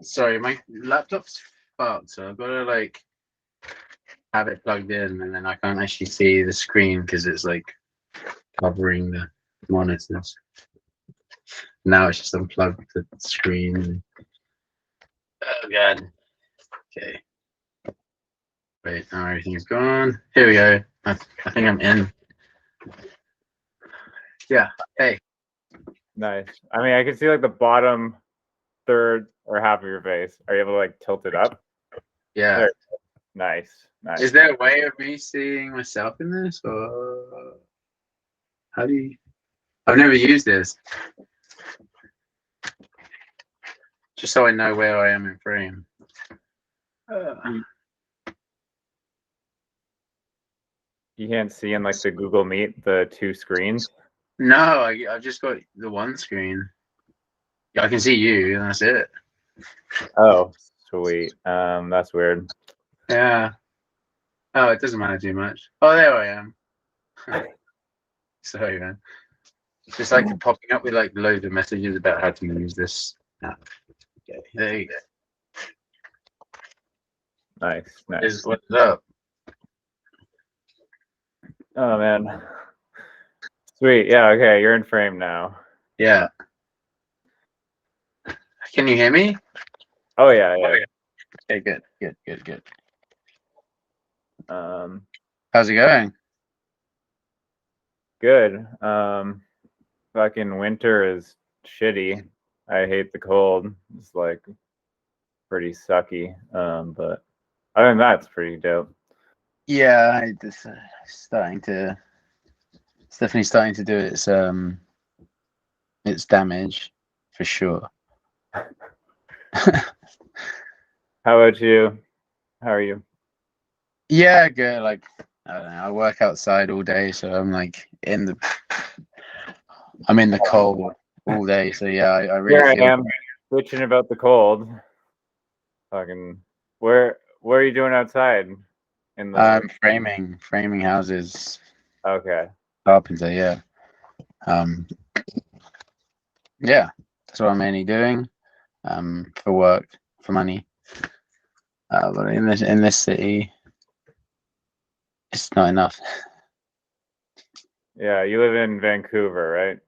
Sorry, my laptop's fucked, so I've got to like have it plugged in, and then I can't actually see the screen because it's like covering the monitors. Now it's just unplugged the screen. Oh god. Okay. Wait, now everything's gone. Here we go. I think I'm in. Yeah. Hey. Nice. I mean, I can see like the bottom third or half of your face. Are you able to like tilt it up? Yeah. There. Nice. Nice. Is there a way of me seeing myself in this, or how do you? I've never used this. Just so I know where I am in frame. You can't see in like the Google Meet the two screens? No, I've just got the one screen. Yeah, I can see you, and that's it. Oh, sweet. That's weird. Yeah. Oh, it doesn't matter too much. Oh, there I am. Sorry, man. It's just like popping up with like loads of messages about how to use this app. Okay, there you go. Nice. What's up? Oh man. Sweet. Yeah, okay, you're in frame now. Yeah. Can you hear me? Oh yeah. Okay, good. How's it going? Good. Fucking winter is shitty. I hate the cold. It's like pretty sucky. But other than that, it's pretty dope. Yeah, it's definitely starting to do its damage for sure. How about you? How are you? Yeah, good. Like, I don't know, I work outside all day, so I'm in the cold all day. So yeah, I really Here I am bitching about the cold. Fucking where are you doing outside? In the framing houses. Okay. Carpenter, yeah. Yeah, that's what I'm mainly doing. For work, for money. But in this city, it's not enough. Yeah, you live in Vancouver, right?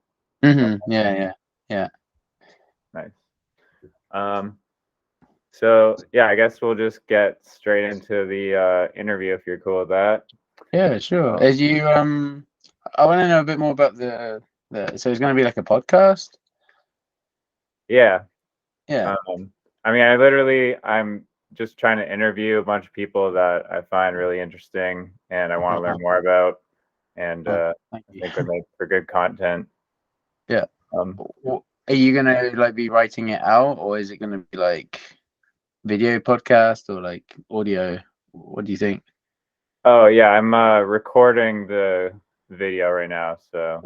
Mm-hmm. Yeah. Nice. So yeah, I guess we'll just get straight into the interview if you're cool with that. Yeah, sure. As you I want to know a bit more about the so it's going to be like a podcast? Yeah. Yeah. I mean, I'm just trying to interview a bunch of people that I find really interesting and I want to learn more about, and I think would make for good content. Yeah. Are you gonna like be writing it out, or is it gonna be like video podcast or like audio? What do you think? Oh yeah, I'm recording the video right now, so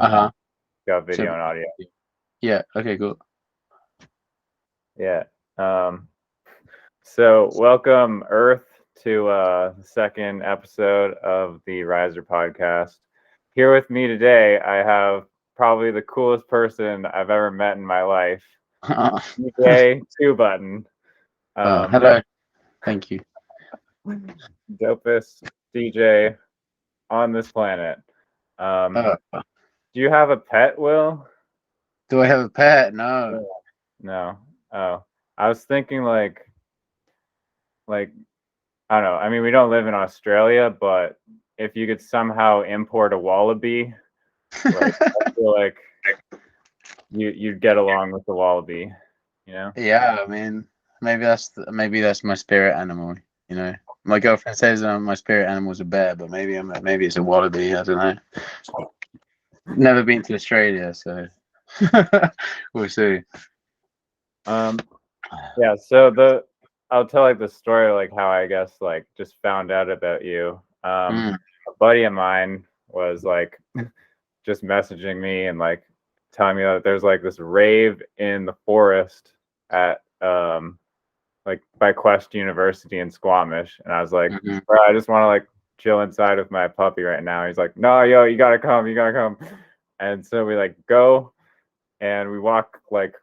got video and audio. Yeah. Okay. Cool. Yeah. So welcome Earth to the second episode of the Riser podcast. Here with me today, I have probably the coolest person I've ever met in my life, DJ 2Button. Hello. Thank you. Dopest DJ on this planet. Do you have a pet, Will? Do I have a pet? No. No. Oh, I was thinking like I don't know. I mean, we don't live in Australia, but if you could somehow import a wallaby, like, I feel like you'd get along with the wallaby, you know? Yeah, I mean, maybe that's my spirit animal. You know, my girlfriend says my spirit animal is a bear, but maybe it's a wallaby. I don't know. Never been to Australia, so we'll see. Yeah. So I'll tell like the story, like how I guess like just found out about you. A buddy of mine was like just messaging me and like telling me that there's like this rave in the forest at like by Quest University in Squamish, and I was like, bro, I just want to like chill inside with my puppy right now. He's like, no, yo, you gotta come, and so we like go and we walk like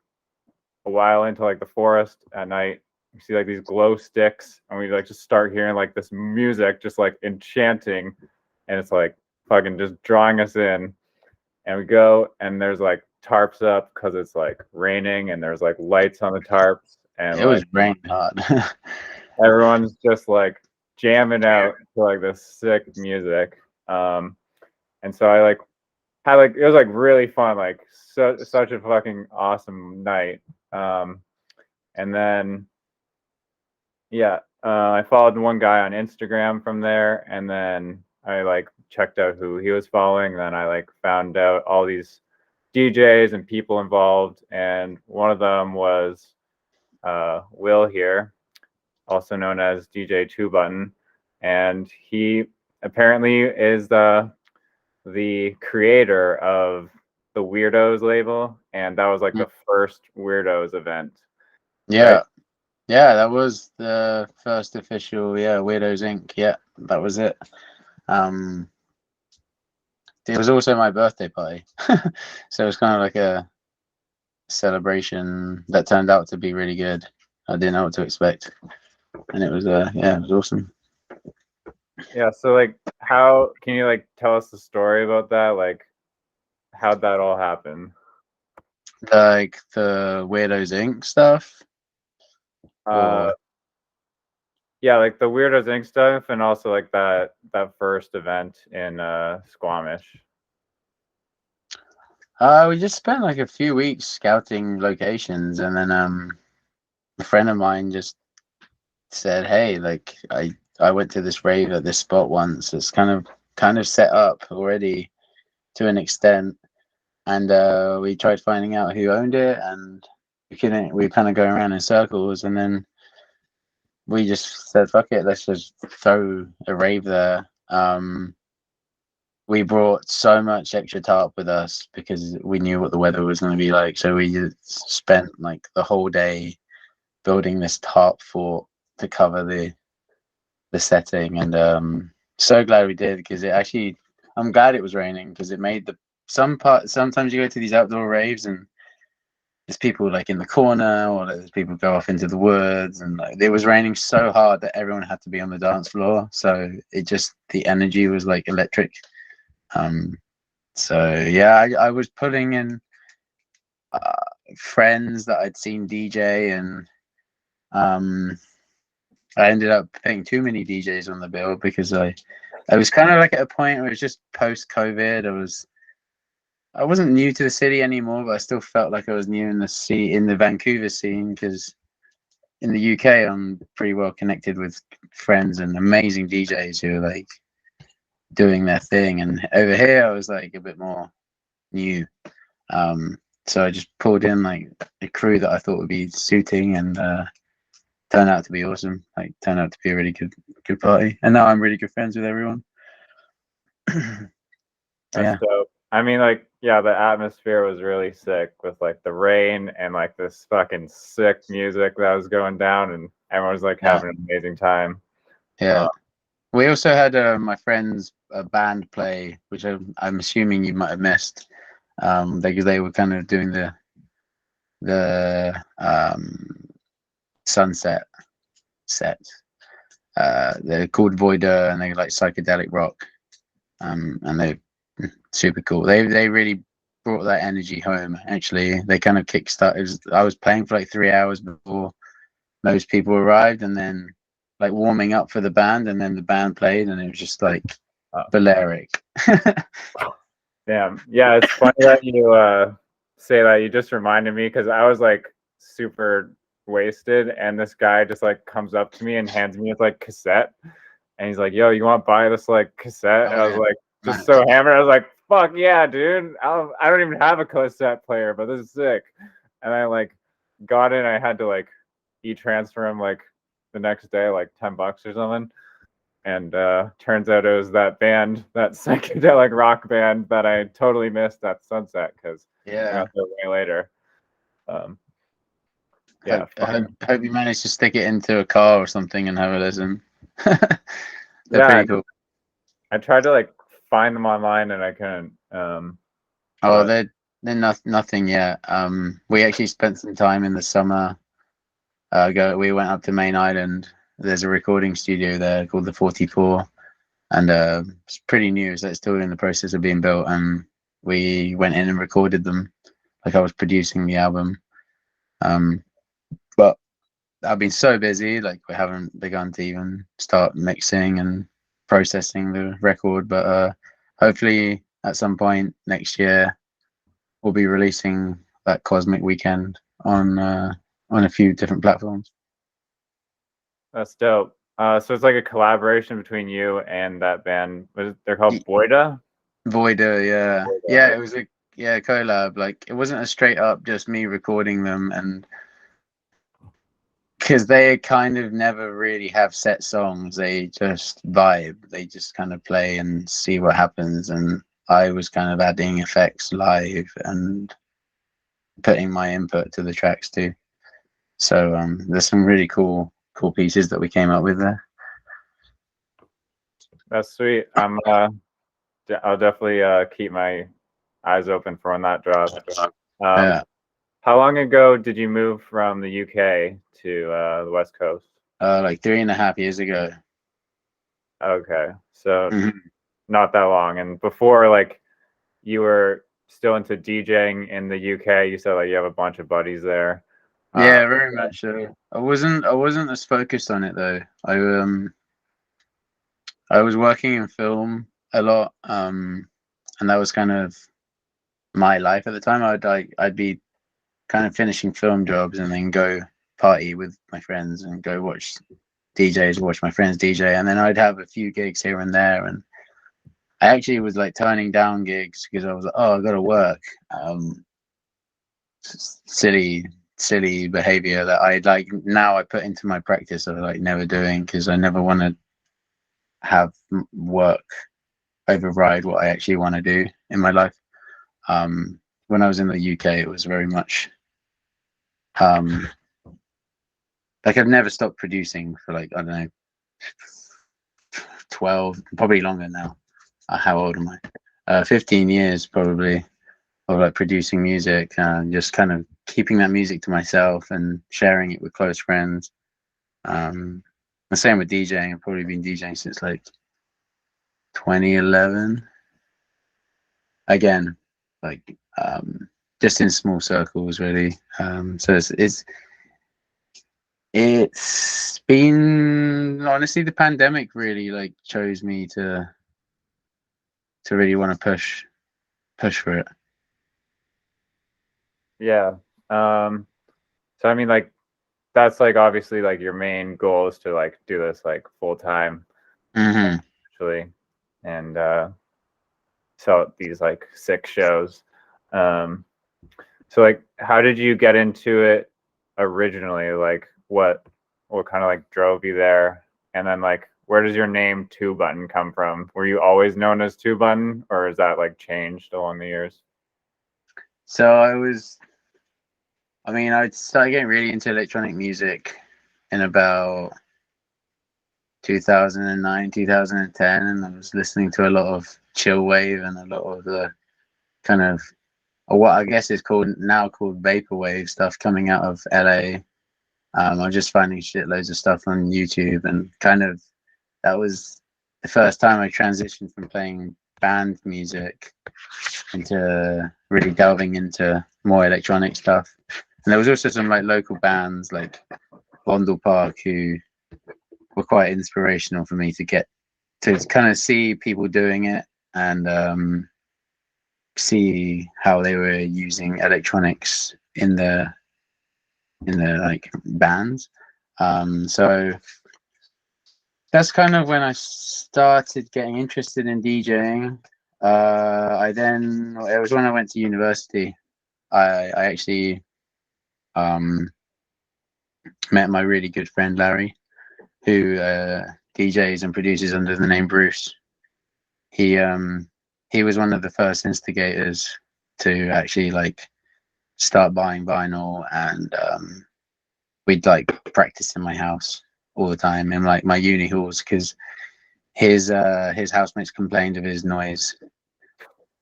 a while into like the forest at night. We see like these glow sticks, and we like just start hearing like this music, just like enchanting, and it's like fucking just drawing us in. And we go, and there's like tarps up because it's like raining, and there's like lights on the tarps, and It was like raining hard. everyone's just like jamming out to like this sick music. And so I like had like it was like really fun, like such a fucking awesome night. And then yeah, I followed one guy on Instagram from there, and then I like checked out who he was following. Then I like found out all these DJs and people involved, and one of them was Will here, also known as DJ 2Button, and he apparently is the creator of the Weirdos label, and that was like the first Weirdos event. Yeah. Right? Yeah, that was the first official, Weirdos Inc. Yeah, that was it. It was also my birthday party. So it was kind of like a celebration that turned out to be really good. I didn't know what to expect. And it was it was awesome. Yeah, so like how can you like tell us the story about that? Like how'd that all happen? Like the Weirdos Inc. stuff. Uh yeah, like the Weirdos Inc. stuff, and also like that first event in Squamish. We just spent like a few weeks scouting locations, and then a friend of mine just said, "Hey, like I went to this rave at this spot once. It's kind of set up already to an extent, and we tried finding out who owned it, and we couldn't. We kind of going around in circles, and then we just said, fuck it, let's just throw a rave there." We brought so much extra tarp with us because we knew what the weather was going to be like. So we just spent like the whole day building this tarp fort to cover the setting, and so glad we did, because it actually, I'm glad it was raining, because it made sometimes you go to these outdoor raves and there's people like in the corner, or there's people go off into the woods, and like, it was raining so hard that everyone had to be on the dance floor, so the energy was like electric. So yeah, I was putting in friends that I'd seen DJ, and I ended up putting too many DJs on the bill, because I was kind of like at a point where it was just post COVID. I wasn't new to the city anymore, but I still felt like I was new in the Vancouver scene, because in the UK I'm pretty well connected with friends and amazing DJs who are like doing their thing, and over here I was like a bit more new. So I just pulled in like a crew that I thought would be suiting, and turned out to be awesome. Like turned out to be a really good party, and now I'm really good friends with everyone. That's dope. I mean, like, yeah, the atmosphere was really sick with like the rain and like this fucking sick music that was going down, and everyone was like having an amazing time. Yeah. We also had my friends band play, which I'm assuming you might have missed, because they were kind of doing the sunset set. They're called Voidor, and they like psychedelic rock, and they're super cool. They really brought that energy home. Actually, they kind of kickstarted. I was playing for like 3 hours before most people arrived, and then like warming up for the band, and then the band played, and it was just like Balearic. Damn. Yeah, it's funny that you say that. You just reminded me, because I was like super wasted, and this guy just like comes up to me and hands me his like cassette, and he's like, "Yo, you want to buy this like cassette?" And I was like, just so hammered. I was like, "Fuck yeah, dude! I don't even have a cassette player, but this is sick." And I like got in. I had to like e-transfer him like the next day, like $10 or something. And turns out it was that band, that psychedelic rock band that I totally missed at Sunset, because I got there way later. Yeah, I hope you managed to stick it into a car or something and have a listen. They're yeah, pretty cool. I tried to like find them online and I couldn't. They're then nothing yet. We actually spent some time in the summer. We went up to Main Island. There's a recording studio there called the 44, and it's pretty new, so it's still in the process of being built. And we went in and recorded them, like I was producing the album. But I've been so busy, like we haven't begun to even start mixing and processing the record. But hopefully, at some point next year, we'll be releasing that Cosmic Weekend on a few different platforms. That's dope. So it's like a collaboration between you and that band. They're called Boyda? Voida, yeah. Boyda. Yeah, it was a collab. Like it wasn't a straight up just me recording them, and because they kind of never really have set songs, they just vibe. They just kind of play and see what happens. And I was kind of adding effects live and putting my input to the tracks too. So there's some really cool pieces that we came up with there. That's sweet. I'll definitely keep my eyes open for when that drops. Yeah. How long ago did you move from the UK to the West Coast? Like 3.5 years ago. Okay, so not that long. And before, like, you were still into DJing in the UK. You said like you have a bunch of buddies there. Yeah, very much so. I wasn't as focused on it though. I was working in film a lot, and that was kind of my life at the time. I'd be kind of finishing film jobs and then go party with my friends and go watch DJs, watch my friends DJ, and then I'd have a few gigs here and there. And I actually was like turning down gigs because I was like, oh, I got to work. Silly behavior that I like now I put into my practice of like never doing, because I never want to have work override what I actually want to do in my life. When I was in the UK, it was very much like I've never stopped producing for like, I don't know, 12, probably longer now. How old am I? 15 years probably of like producing music and just kind of keeping that music to myself and sharing it with close friends. The same with DJing. I've probably been DJing since like 2011. Again, like just in small circles, really. So it's been, honestly, the pandemic really like chose me to really want to push for it. Yeah. So I mean, like, that's like obviously like your main goal is to like do this like full time, actually, and sell these like 6 shows. So like, how did you get into it originally? Like, what kind of like drove you there? And then like, where does your name 2Button come from? Were you always known as 2Button, or is that like changed along the years? So I started getting really into electronic music in about 2009, 2010, and I was listening to a lot of chill wave and a lot of the kind of what I guess is called vaporwave stuff coming out of LA. I'm just finding shitloads of stuff on YouTube, and kind of that was the first time I transitioned from playing band music into really delving into more electronic stuff. And there was also some like local bands like Vondel Park who were quite inspirational for me to get to kind of see people doing it and see how they were using electronics in the like bands. So that's kind of when I started getting interested in DJing. It was when I went to university. I actually met my really good friend Larry, who DJs and produces under the name Bruce. He was one of the first instigators to actually like start buying vinyl, and we'd like practice in my house all the time in like my uni halls, because his housemates complained of his noise.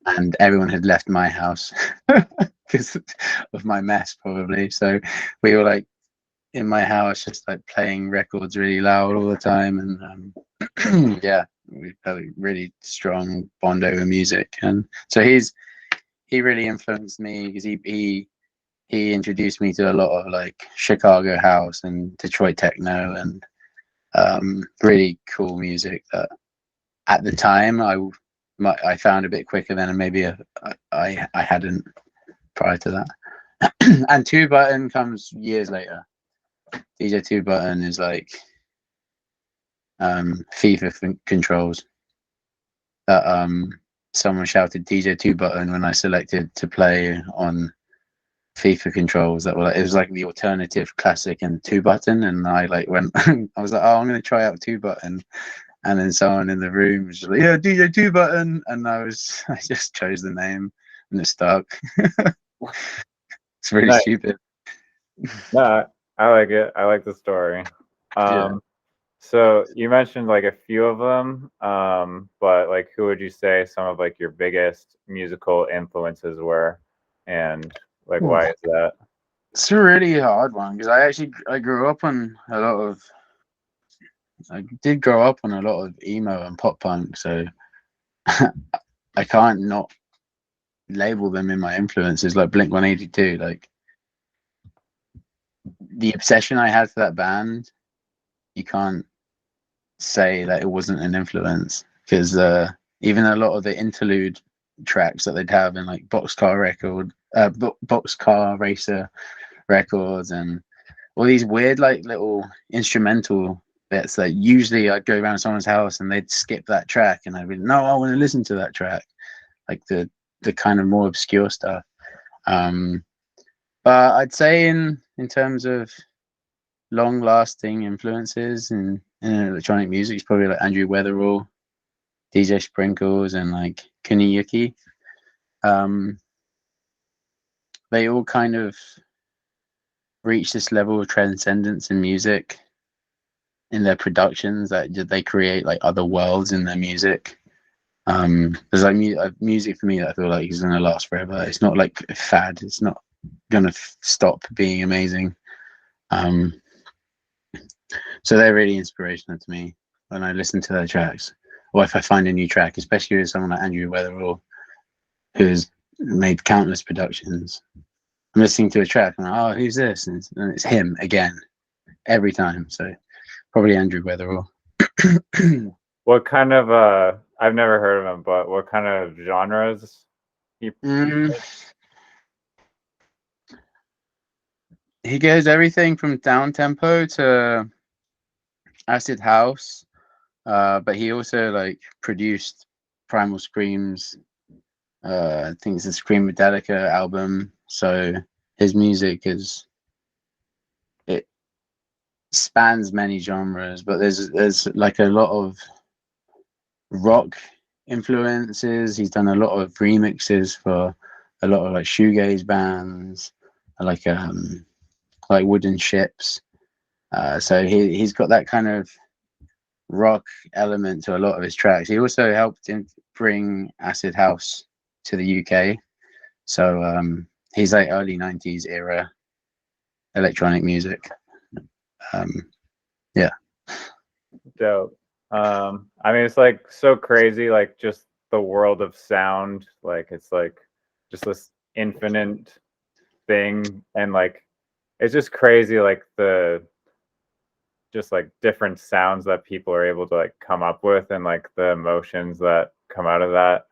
and everyone had left my house because of my mess, probably. So we were like in my house, just like playing records really loud all the time, and yeah, we had a really strong bond over music. And so he really influenced me because he introduced me to a lot of like Chicago house and Detroit techno and really cool music that at the time I found a bit quicker than maybe I hadn't prior to that. And 2Button comes years later. DJ 2Button is like FIFA controls that someone shouted DJ 2Button when I selected to play on FIFA controls that were like, it was like the alternative classic and 2Button, and I like went I was like, oh, I'm gonna try out 2Button, and then someone in the room was just like, yeah, DJ 2Button, and I just chose the name and it stuck. It's really Nice. stupid. No, I like it. I like the story. Yeah. So you mentioned like a few of them, but like who would you say some of like your biggest musical influences were, and like why is that? It's a really hard one because I grew up on a lot of I did grow up on a lot of emo and pop punk, so I can't not label them in my influences, like Blink 182. Like the obsession I had for that band, you can't say that it wasn't an influence because even a lot of the interlude tracks that they'd have in like Boxcar Racer records and all these weird like little instrumental bits that usually I'd go around someone's house and they'd skip that track and I'd be no, I want to listen to that track, like the kind of more obscure stuff. But I'd say in terms of long lasting influences in electronic music, it's probably like Andrew Weatherall, DJ Sprinkles, and like Kuniyuki. They all kind of reach this level of transcendence in music in their productions that they create like other worlds in their music. There's like music for me that I feel like is gonna last forever. It's not like a fad. It's not gonna stop being amazing. So they're really inspirational to me when I listen to their tracks, or if I find a new track, especially with someone like Andrew Weatherall, who's made countless productions. I'm listening to a track and I'm like, oh, who's this? And it's him again every time. So probably Andrew Weatherall. What kind of I've never heard of him, but what kind of genres he goes everything from down tempo to acid house, but he also like produced Primal Scream's I think it's the Scream Metallica album. So his music it spans many genres, but there's like a lot of rock influences. He's done a lot of remixes for a lot of like shoegaze bands, like Wooden Ships. So he's got that kind of rock element to a lot of his tracks. He also helped bring acid house to the UK. So he's like early 90s era electronic music. Yeah. Dope. I mean, it's like so crazy, like just the world of sound. Like it's like just this infinite thing, and like it's just crazy, like the just like different sounds that people are able to like come up with, and like the emotions that come out of that.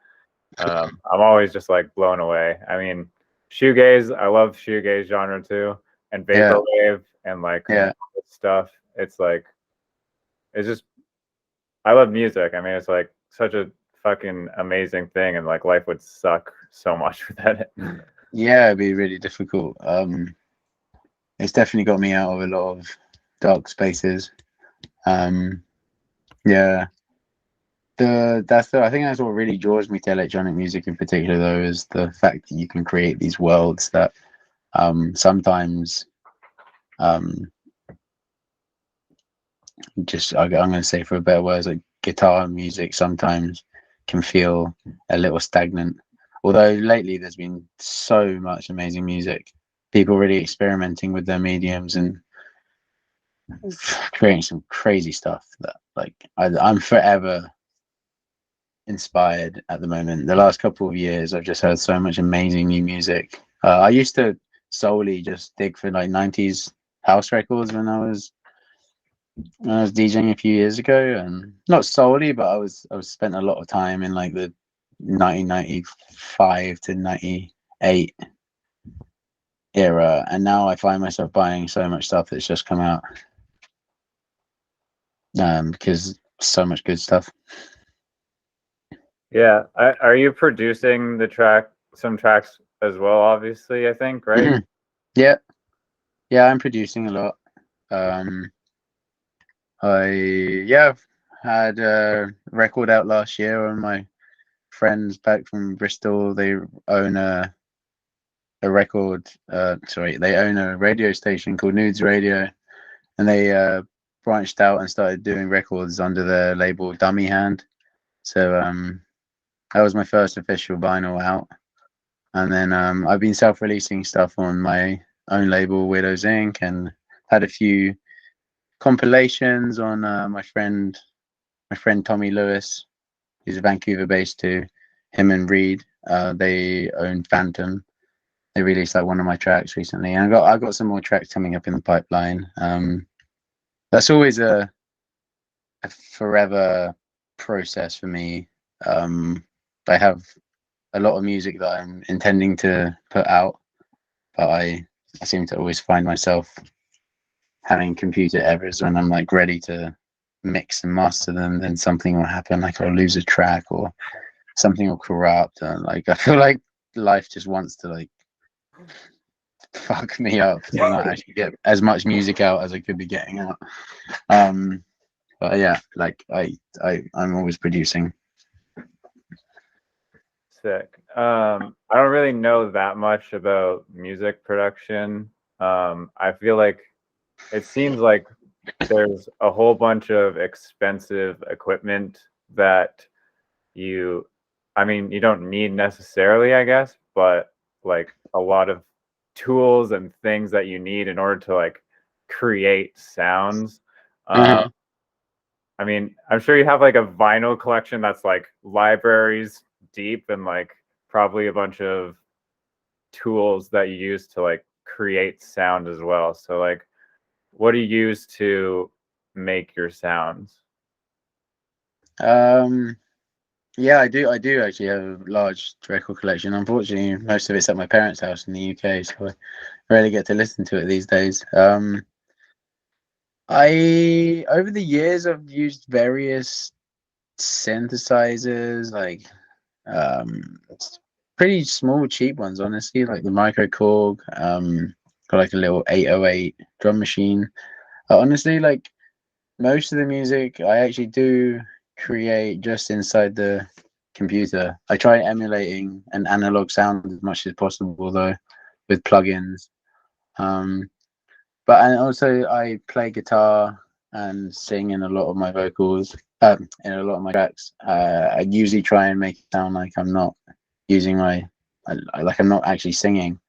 I'm always just like blown away. I mean, shoegaze, I love shoegaze genre too, and vaporwave and like stuff. It's like it's just I love music. I mean, it's like such a fucking amazing thing, and like life would suck so much without it. Yeah, it'd be really difficult. It's definitely got me out of a lot of dark spaces. Yeah. I think that's what really draws me to electronic music in particular, though, is the fact that you can create these worlds that sometimes just I'm going to say, for a better words, like guitar music sometimes can feel a little stagnant. Although lately there's been so much amazing music, people really experimenting with their mediums and creating some crazy stuff that like I'm forever inspired at the moment. The last couple of years, I've just heard so much amazing new music. I used to solely just dig for like 90s house records when I was DJing a few years ago, and not solely, but I was spent a lot of time in like the 1995 to 98 era, and now I find myself buying so much stuff that's just come out because so much good stuff. Yeah, are you producing some tracks as well? Obviously, I think, right? Yeah, I'm producing a lot. I've had a record out last year on my friends back from Bristol. They own a record. They own a radio station called Nudes Radio, and they branched out and started doing records under their label Dummy Hand. So that was my first official vinyl out, and then I've been self-releasing stuff on my own label Weirdos Inc. and had a few compilations on my friend Tommy Lewis. He's a Vancouver based too. Him and Reed, they own Phantom. They released like one of my tracks recently, and I got some more tracks coming up in the pipeline. That's always a forever process for me. I have a lot of music that I'm intending to put out, but I seem to always find myself having computer errors when I'm like ready to mix and master them. Then something will happen, like I'll lose a track or something will corrupt, and like I feel like life just wants to like fuck me up to not actually get as much music out as I could be getting out. But yeah, like I'm always producing. Sick. I don't really know that much about music production. I feel like it seems like there's a whole bunch of expensive equipment that you don't need necessarily, I guess, but like a lot of tools and things that you need in order to like create sounds. Uh-huh. I mean, I'm sure you have like a vinyl collection that's like libraries deep and like probably a bunch of tools that you use to like create sound as well. So like, what do you use to make your sounds? Yeah, I do actually have a large record collection. Unfortunately, most of it's at my parents' house in the UK, so I rarely get to listen to it these days. I over the years I've used various synthesizers, like it's pretty small, cheap ones, honestly, like the Micro Korg. Got like a little 808 drum machine. Honestly, like most of the music I actually do create just inside the computer. I try emulating an analog sound as much as possible, though, with plugins. But and also I play guitar and sing in a lot of my vocals, in a lot of my tracks. I usually try and make it sound like I'm not using like I'm not actually singing.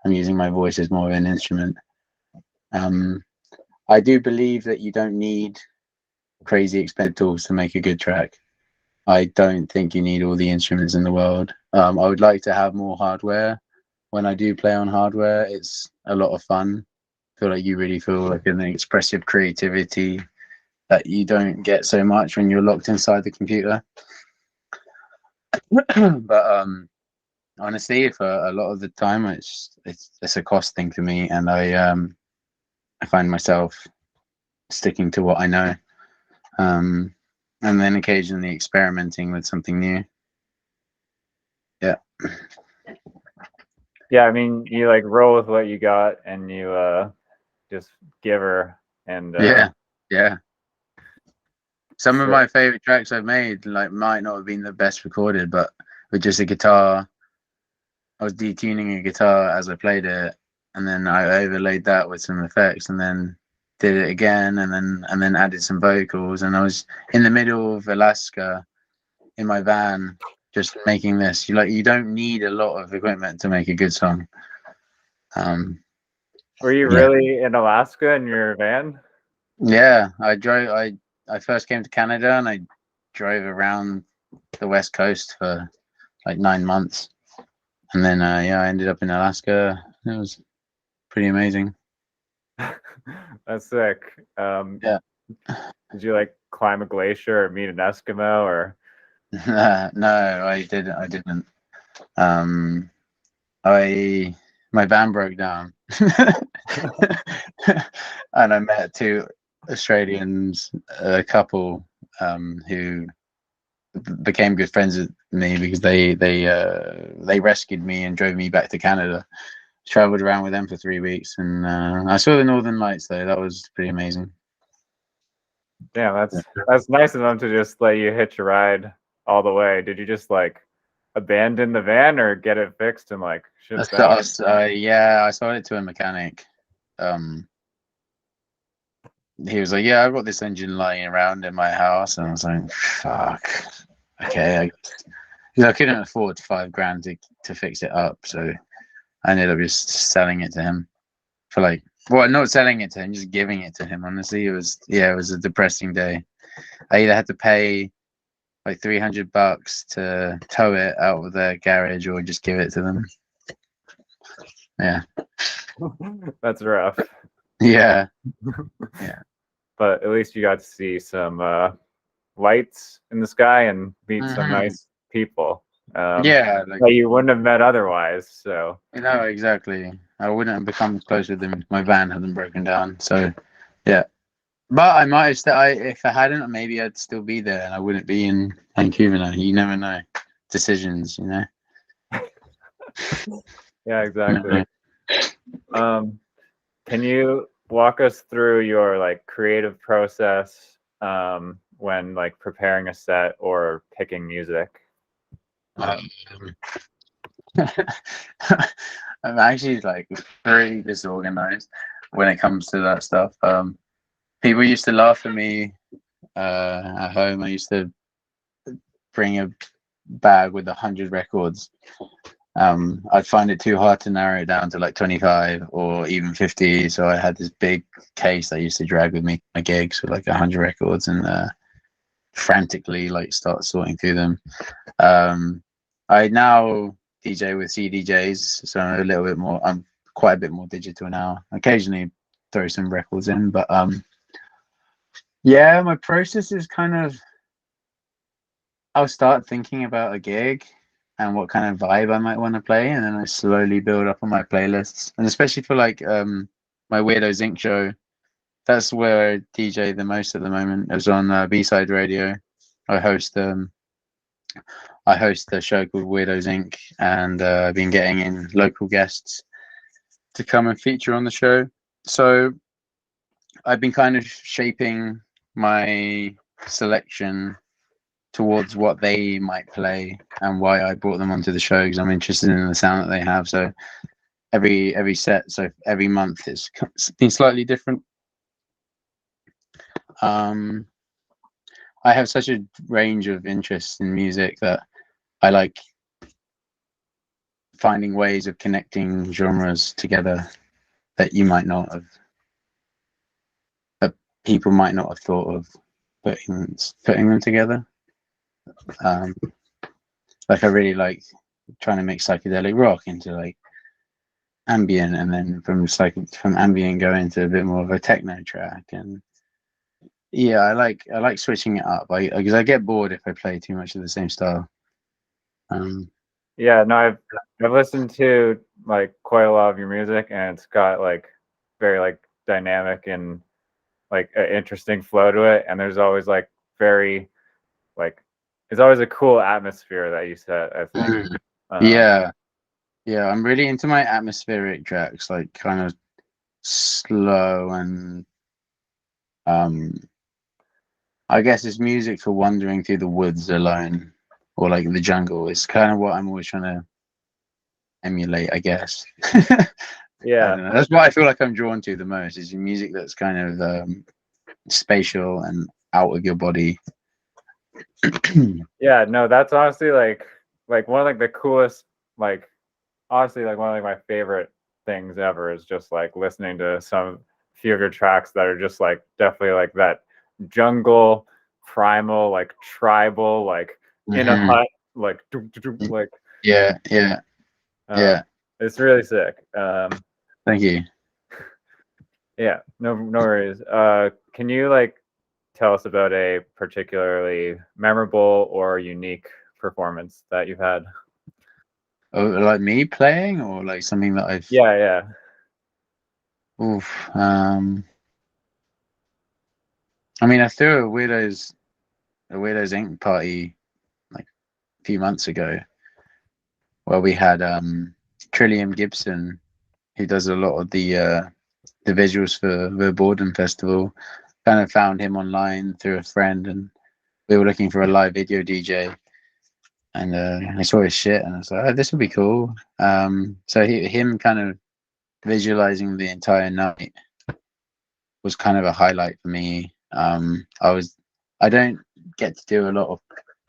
I'm using my voice as more of an instrument. I do believe that you don't need crazy expensive tools to make a good track. I don't think you need all the instruments in the world. I would like to have more hardware. When I do play on hardware, it's a lot of fun. I feel like you really feel like an expressive creativity that you don't get so much when you're locked inside the computer. But honestly, for a lot of the time, it's a cost thing for me, and I find myself sticking to what I know, and then occasionally experimenting with something new. Yeah. Yeah, I mean, you like roll with what you got and you just give her and yeah. Some of so, my favorite tracks I've made like might not have been the best recorded, but with just a guitar, I was detuning a guitar as I played it, and then I overlaid that with some effects, and then did it again, and then added some vocals, and I was in the middle of Alaska in my van, just making this. You don't need a lot of equipment to make a good song. Were you Yeah. really in Alaska in your van? Yeah, I first came to Canada and I drove around the West Coast for like 9 months, and then yeah, I ended up in Alaska. It was pretty amazing. That's sick. Yeah. Did you like climb a glacier or meet an Eskimo or? No, I didn't. Um, my van broke down, and I met two Australians, a couple, who became good friends with me because they rescued me and drove me back to Canada. Traveled around with them for 3 weeks, and I saw the Northern Lights though. That was pretty amazing. Damn, that's nice of them to just let you hitch a ride all the way. Did you just like abandon the van or get it fixed and like ship it back? Yeah, I sold it to a mechanic. He was like, "Yeah, I've got this engine lying around in my house," and I was like, "Fuck, okay." I couldn't afford $5,000 to fix it up, so I ended up just selling it to him for like, well, not selling it to him, just giving it to him. Honestly, it was a depressing day. I either had to pay like $300 to tow it out of their garage or just give it to them. Yeah. That's rough. Yeah. But at least you got to see some lights in the sky and meet some nice people. Yeah, that you wouldn't have met otherwise. So exactly. I wouldn't have become close with them if my van hadn't broken down. So yeah. But I might have if I hadn't, maybe I'd still be there and I wouldn't be in Vancouver now. You never know. Decisions, you know. Yeah, exactly. Can you walk us through your like creative process when like preparing a set or picking music? I'm actually like very disorganized when it comes to that stuff. People used to laugh at me at home. I used to bring a bag with 100 records. I'd find it too hard to narrow it down to like 25 or even 50. So I had this big case I used to drag with me my gigs with like 100 records and frantically like start sorting through them. I now DJ with CDJs, so I'm a little bit more. I'm quite a bit more digital now. Occasionally throw some records in, but yeah, my process is kind of. I'll start thinking about a gig and what kind of vibe I might want to play, and then I slowly build up on my playlists. And especially for like my Weirdo Zinc show, that's where I DJ the most at the moment. It was on B-Side Radio. I host a show called Weirdos Inc. and I've been getting in local guests to come and feature on the show. So I've been kind of shaping my selection towards what they might play and why I brought them onto the show, because I'm interested in the sound that they have. So every set, so every month it's been slightly different. I have such a range of interests in music that I like finding ways of connecting genres together that you might not have, that people might not have thought of putting them together. Like I really like trying to make psychedelic rock into like ambient, and then from ambient go into a bit more of a techno track. And yeah, I like switching it up because I get bored if I play too much of the same style. Yeah, no, I've listened to like quite a lot of your music, and it's got like very like dynamic and like an interesting flow to it. And there's always like very like it's always a cool atmosphere that you set, I think. Yeah, I'm really into my atmospheric tracks, like kind of slow and I guess it's music for wandering through the woods alone or like the jungle. It's kind of what I'm always trying to emulate, I guess. Yeah, I don't know. That's what I feel like I'm drawn to the most, is music that's kind of spatial and out of your body. yeah, no, that's honestly like like one of like the coolest, like honestly, like one of like my favorite things ever is just like listening to some few of your tracks that are just like definitely like that jungle, primal, like tribal, like in a hut, like like yeah, yeah, yeah. it's really sick. Thank you. Yeah, no worries. Can you like tell us about a particularly memorable or unique performance that you've had? Oh, like me playing, or like something that I've. Yeah. Oof. I mean, I threw a Weirdos Inc. party like a few months ago, where we had Trillium Gibson, who does a lot of the visuals for the Borden Festival. Kind of found him online through a friend, and we were looking for a live video DJ. And I saw his shit, and I was like, "Oh, this would be cool." So him kind of visualizing the entire night was kind of a highlight for me. I don't get to do a lot of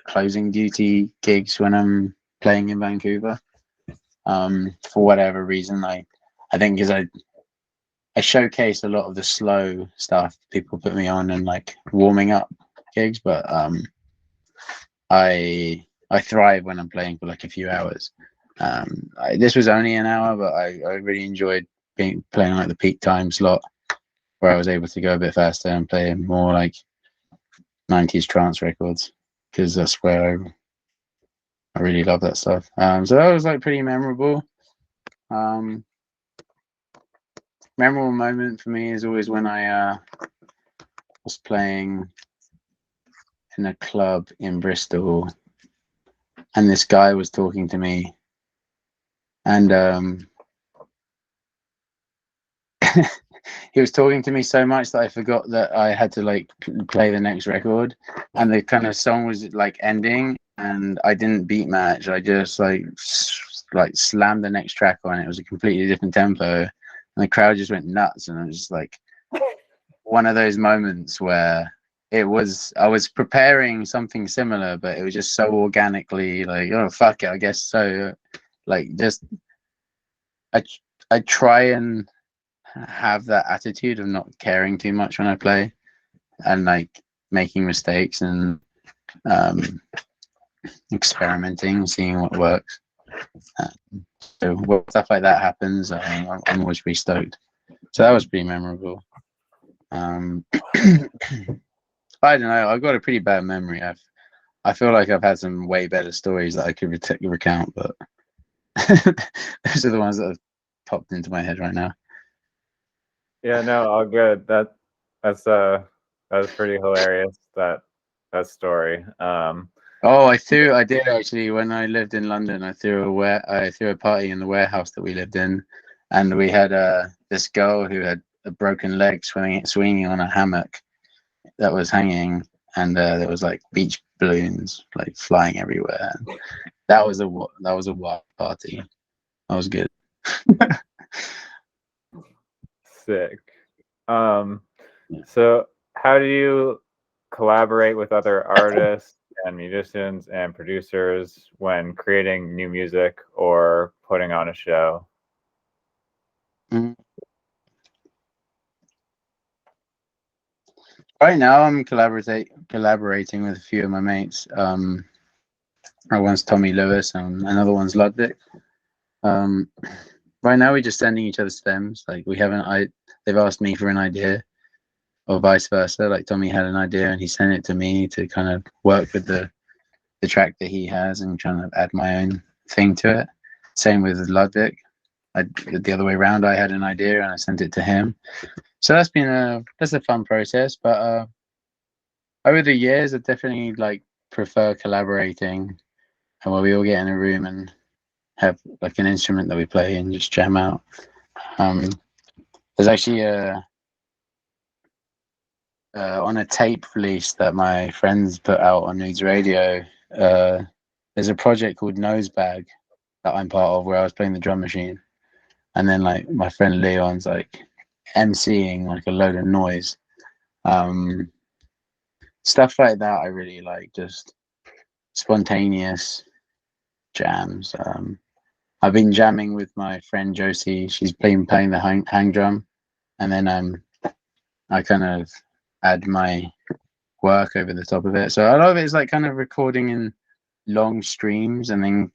closing duty gigs when I'm playing in Vancouver. For whatever reason, I think because I showcase a lot of the slow stuff people put me on and like warming up gigs, but I thrive when I'm playing for like a few hours. This was only an hour, but I really enjoyed playing like the peak time slot, where I was able to go a bit faster and play more like 90s trance records, because that's where I really love that stuff. So that was like pretty memorable. Memorable moment for me is always when I was playing in a club in Bristol, and this guy was talking to me, and he was talking to me so much that I forgot that I had to like play the next record, and the kind of song was like ending, and I didn't beat match. I just like slammed the next track on. It was a completely different tempo, and the crowd just went nuts. And it was just like one of those moments where I was preparing something similar, but it was just so organically like, oh fuck it, I guess so. Like just I try and have that attitude of not caring too much when I play, and like making mistakes and experimenting, seeing what works. So when stuff like that happens, I'm always pretty stoked. So that was pretty memorable. I don't know. I've got a pretty bad memory. I feel like I've had some way better stories that I could recount, but those are the ones that have popped into my head right now. Yeah, no, all good. That's pretty hilarious, that story. Oh, I did actually. When I lived in London, I threw a party in the warehouse that we lived in, and we had this girl who had a broken leg swinging on a hammock that was hanging, and there was like beach balloons like flying everywhere. That was a wild party. That was good. Sick. So how do you collaborate with other artists and musicians and producers when creating new music or putting on a show? Right now, I'm collaborating with a few of my mates. One's Tommy Lewis and another one's Ludwig. Right now, we're just sending each other stems. Like they've asked me for an idea, or vice versa. Like Tommy had an idea and he sent it to me to kind of work with the track that he has and trying to add my own thing to it. Same with Ludwig. The other way around, I had an idea and I sent it to him. So that's a fun process. But over the years, I definitely like prefer collaborating, and where we all get in a room and have like an instrument that we play and just jam out. There's actually on a tape release that my friends put out on Nudes Radio. There's a project called Nosebag that I'm part of, where I was playing the drum machine, and then like my friend Leon's like emceeing like a load of noise. Stuff like that I really like, just spontaneous jams. I've been jamming with my friend Josie. She's playing the hang drum, and then I kind of add my work over the top of it. So a lot of it is like kind of recording in long streams and then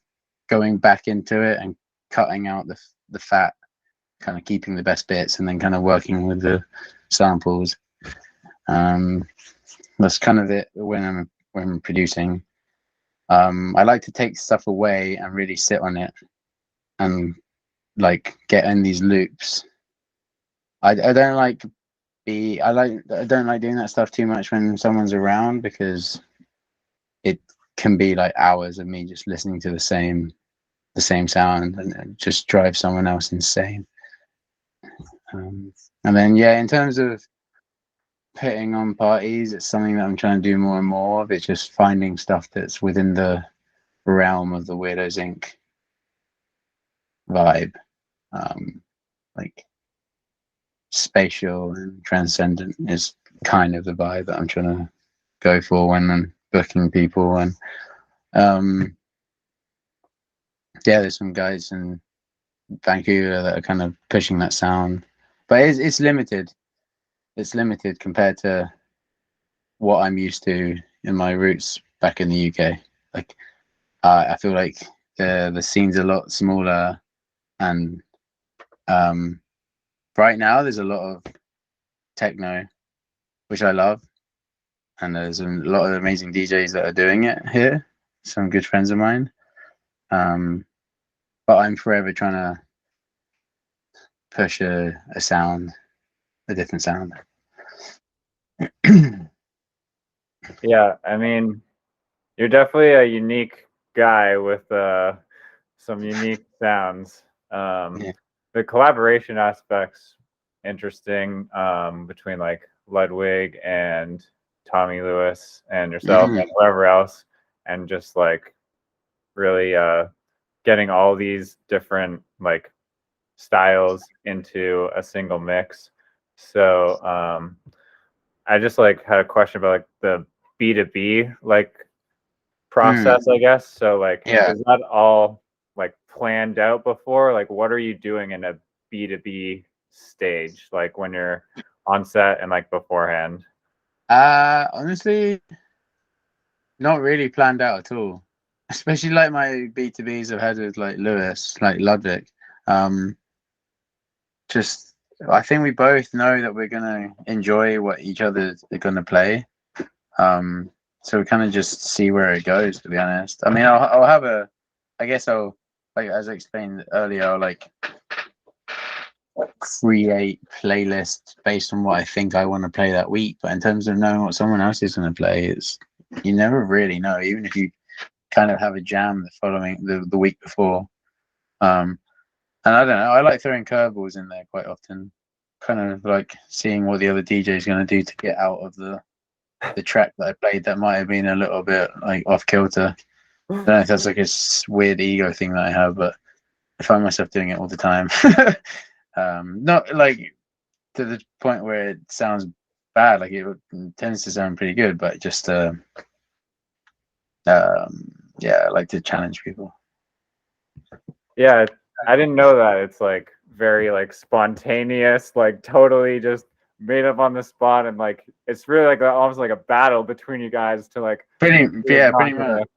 going back into it and cutting out the fat, kind of keeping the best bits, and then kind of working with the samples. That's kind of it when I'm producing. I like to take stuff away and really sit on it and like get in these loops. I don't like I don't like doing that stuff too much when someone's around, because it can be like hours of me just listening to the same sound, and it just drive someone else insane. And then in terms of putting on parties, it's something that I'm trying to do more and more of. It's just finding stuff that's within the realm of the Weirdos Inc. vibe, like spatial and transcendent is kind of the vibe that I'm trying to go for when I'm booking people. And there's some guys in Vancouver that are kind of pushing that sound, but it's limited. It's limited compared to what I'm used to in my roots back in the UK. Like I feel like the scene's a lot smaller, and right now there's a lot of techno, which I love, and there's a lot of amazing DJs that are doing it here, some good friends of mine. But I'm forever trying to push a different sound. Yeah, I mean, you're definitely a unique guy with some unique sounds. The collaboration aspects interesting, between like Ludwig and Tommy Lewis and yourself and whoever else, and just like really getting all these different like styles into a single mix. So I just like had a question about like the B2B like process, I guess. So like, is that all like planned out before? Like, what are you doing in a B2B stage, like when you're on set and like beforehand? Honestly, not really planned out at all. Especially like my B2Bs I've had with like Lewis, like Ludwig. Just I think we both know that we're gonna enjoy what each other are gonna play. So we kind of just see where it goes, to be honest. I mean, I'll have I guess I'll, like, as I explained earlier, I'll like create playlists based on what I think I want to play that week. But in terms of knowing what someone else is going to play, you never really know, even if you kind of have a jam the week before. And I don't know, I like throwing curveballs in there quite often, kind of like seeing what the other DJ is going to do to get out of the track that I played that might have been a little bit like off kilter. I don't know if that's like a weird ego thing that I have, but I find myself doing it all the time. Not like to the point where it sounds bad, like it tends to sound pretty good, but just I like to challenge people. Yeah, I didn't know that. It's like very like spontaneous, like totally just made up on the spot, and like it's really like almost like a battle between you guys to like pretty much.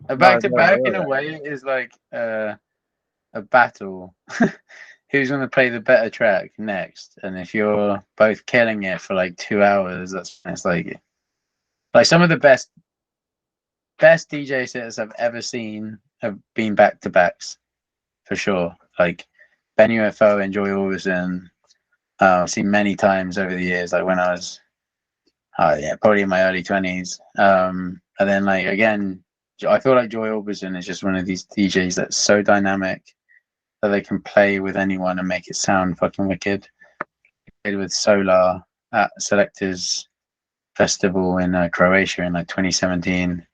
A back to back in a way is like a battle. Who's going to play the better track next? And if you're both killing it for like 2 hours, it's like some of the best DJ sets I've ever seen have been back to backs, for sure. Like Ben UFO and Joy Orbison, I've seen many times over the years, like when I was probably in my early 20s. And then like again, I feel like Joy Orbison is just one of these DJs that's so dynamic that they can play with anyone and make it sound fucking wicked. Played with Solar at Selectors Festival in Croatia in like 2017,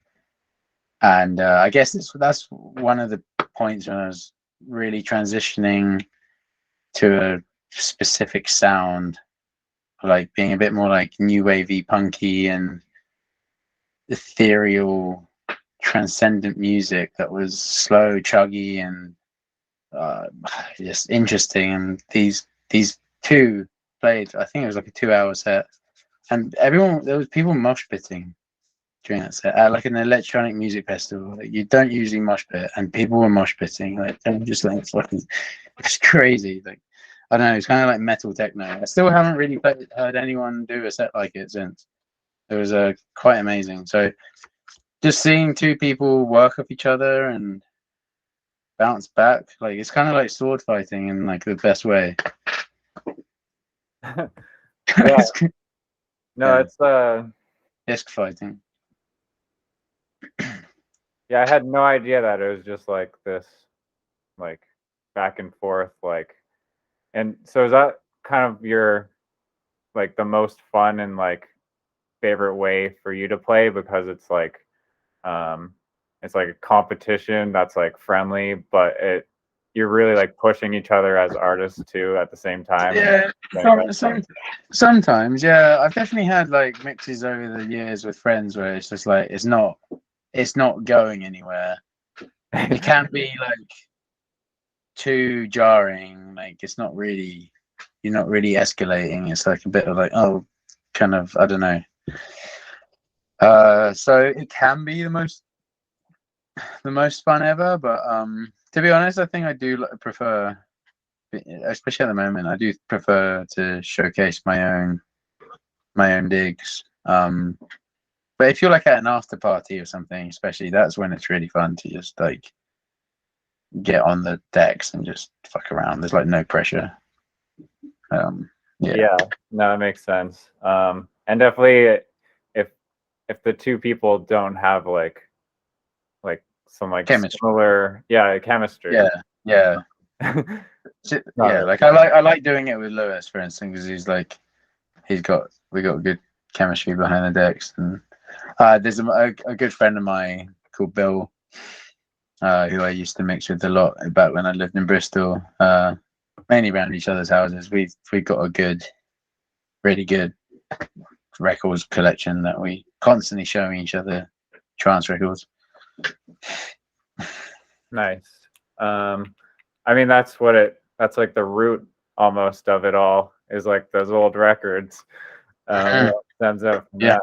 and I guess that's one of the points when I was really transitioning to a specific sound, like being a bit more like new wavy, punky, and ethereal transcendent music that was slow, chuggy, and just interesting. And these two played. I think it was like a 2-hour set, and there was people mosh pitting during that set at like an electronic music festival. Like, you don't usually mosh pit, and people were mosh pitting. Like, I'm just like fucking, it's crazy. Like, I don't know, it's kind of like metal techno. I still haven't really heard anyone do a set like it since. It was quite amazing. So just seeing two people work off each other and bounce back, like it's kind of like sword fighting in like the best way. Yeah. Yeah. It's disc fighting. Yeah, I had no idea that it was just like this, like back and forth, like, and so is that kind of your like the most fun and like favorite way for you to play, because it's like a competition that's like friendly, but you're really like pushing each other as artists too at the same time. Yeah, sometimes. Yeah, I've definitely had like mixes over the years with friends where it's just like it's not going anywhere. It can be like too jarring. Like you're not really escalating. It's like a bit of like, oh, kind of, I don't know. So it can be the most fun ever, but to be honest, I think I do prefer, especially at the moment, I do prefer to showcase my own digs. But if you're like at an after party or something, especially, that's when it's really fun to just like get on the decks and just fuck around. There's like no pressure. Yeah, no, it makes sense. And definitely if the two people don't have like some like chemistry. Similar, chemistry. Yeah. Like I like doing it with Lewis, for instance, because he's like we got good chemistry behind the decks. And there's a good friend of mine called Bill, who I used to mix with a lot back when I lived in Bristol, mainly around each other's houses. We got a really good records collection that we constantly showing each other trance records. Nice. I mean, that's like the root almost of it all, is like those old records. Stems out from that.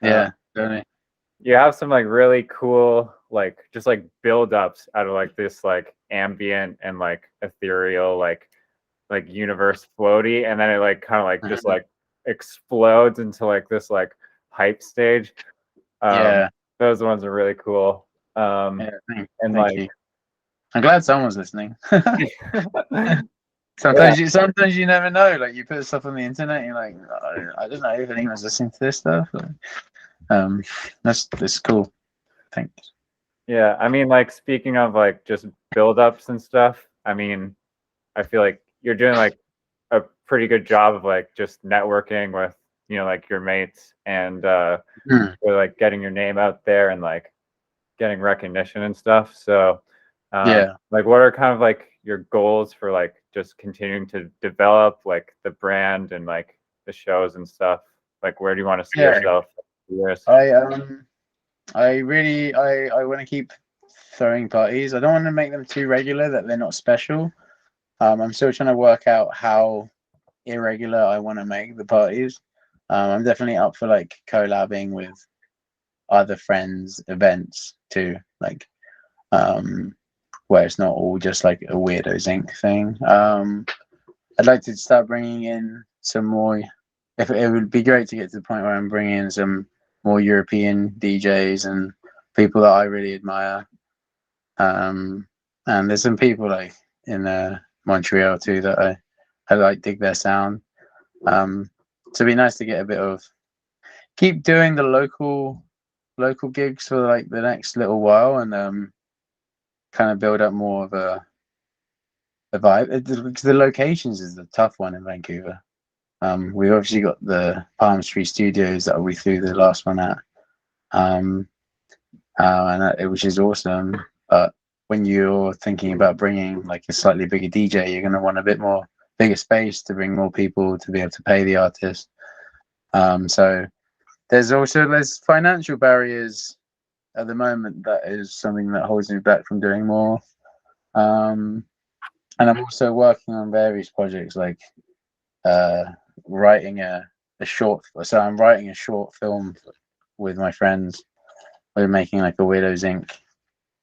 Yeah, definitely. You have some like really cool, like just like build-ups out of like this like ambient and like ethereal like universe floaty, and then it like kind of like just like explodes into like this like hype stage. Those ones are really cool. Thank you. I'm glad someone's listening. Sometimes you never know. Like, you put stuff on the internet, and you're like, I don't know if anyone's listening to this stuff. That's cool. Thanks. Yeah, I mean, like, speaking of like just build-ups and stuff, I mean, I feel like you're doing like a pretty good job of like just networking with, like your mates, and like getting your name out there and like getting recognition and stuff. So like, what are kind of like your goals for like just continuing to develop like the brand and like the shows and stuff? Like, where do you want to see yourself in years? I want to keep throwing parties. I don't want to make them too regular that they're not special. I'm still trying to work out how irregular I want to make the parties. I'm definitely up for like collabing with other friends' events too, like where it's not all just like a Weirdos Inc. thing. I'd like to start bringing in some more. If it would be great to get to the point where I'm bringing in some more European DJs and people that I really admire. And there's some people like in Montreal too that I like, dig their sound. So it'd be nice to get a bit of, keep doing the local gigs for like the next little while, and kind of build up more of a vibe. The locations is the tough one in Vancouver. We obviously got the Palm Street Studios that we threw the last one at, which is awesome. But when you're thinking about bringing like a slightly bigger DJ, you're going to want a bit more bigger space to bring more people to be able to pay the artist. So there's financial barriers at the moment, that is something that holds me back from doing more. And I'm also working on various projects, like writing a short. So I'm writing a short film with my friends. We're making like a Weirdos Inc.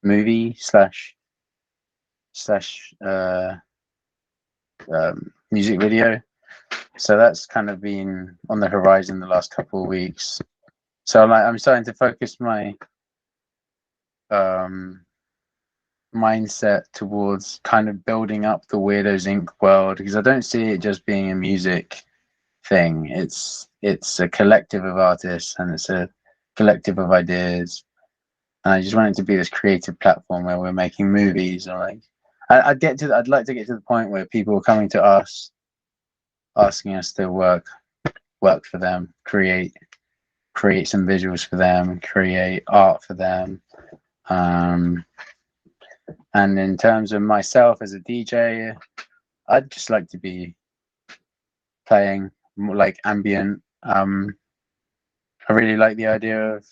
movie slash music video. So that's kind of been on the horizon the last couple of weeks. So I'm starting to focus my mindset towards kind of building up the Weirdos Inc. world, because I don't see it just being a music thing. It's a collective of artists, and it's a collective of ideas. And I just want it to be this creative platform where we're making movies, or like I'd like to get to the point where people are coming to us, asking us to work for them, create some visuals for them, create art for them. And in terms of myself as a DJ, I'd just like to be playing more like ambient. I really like the idea of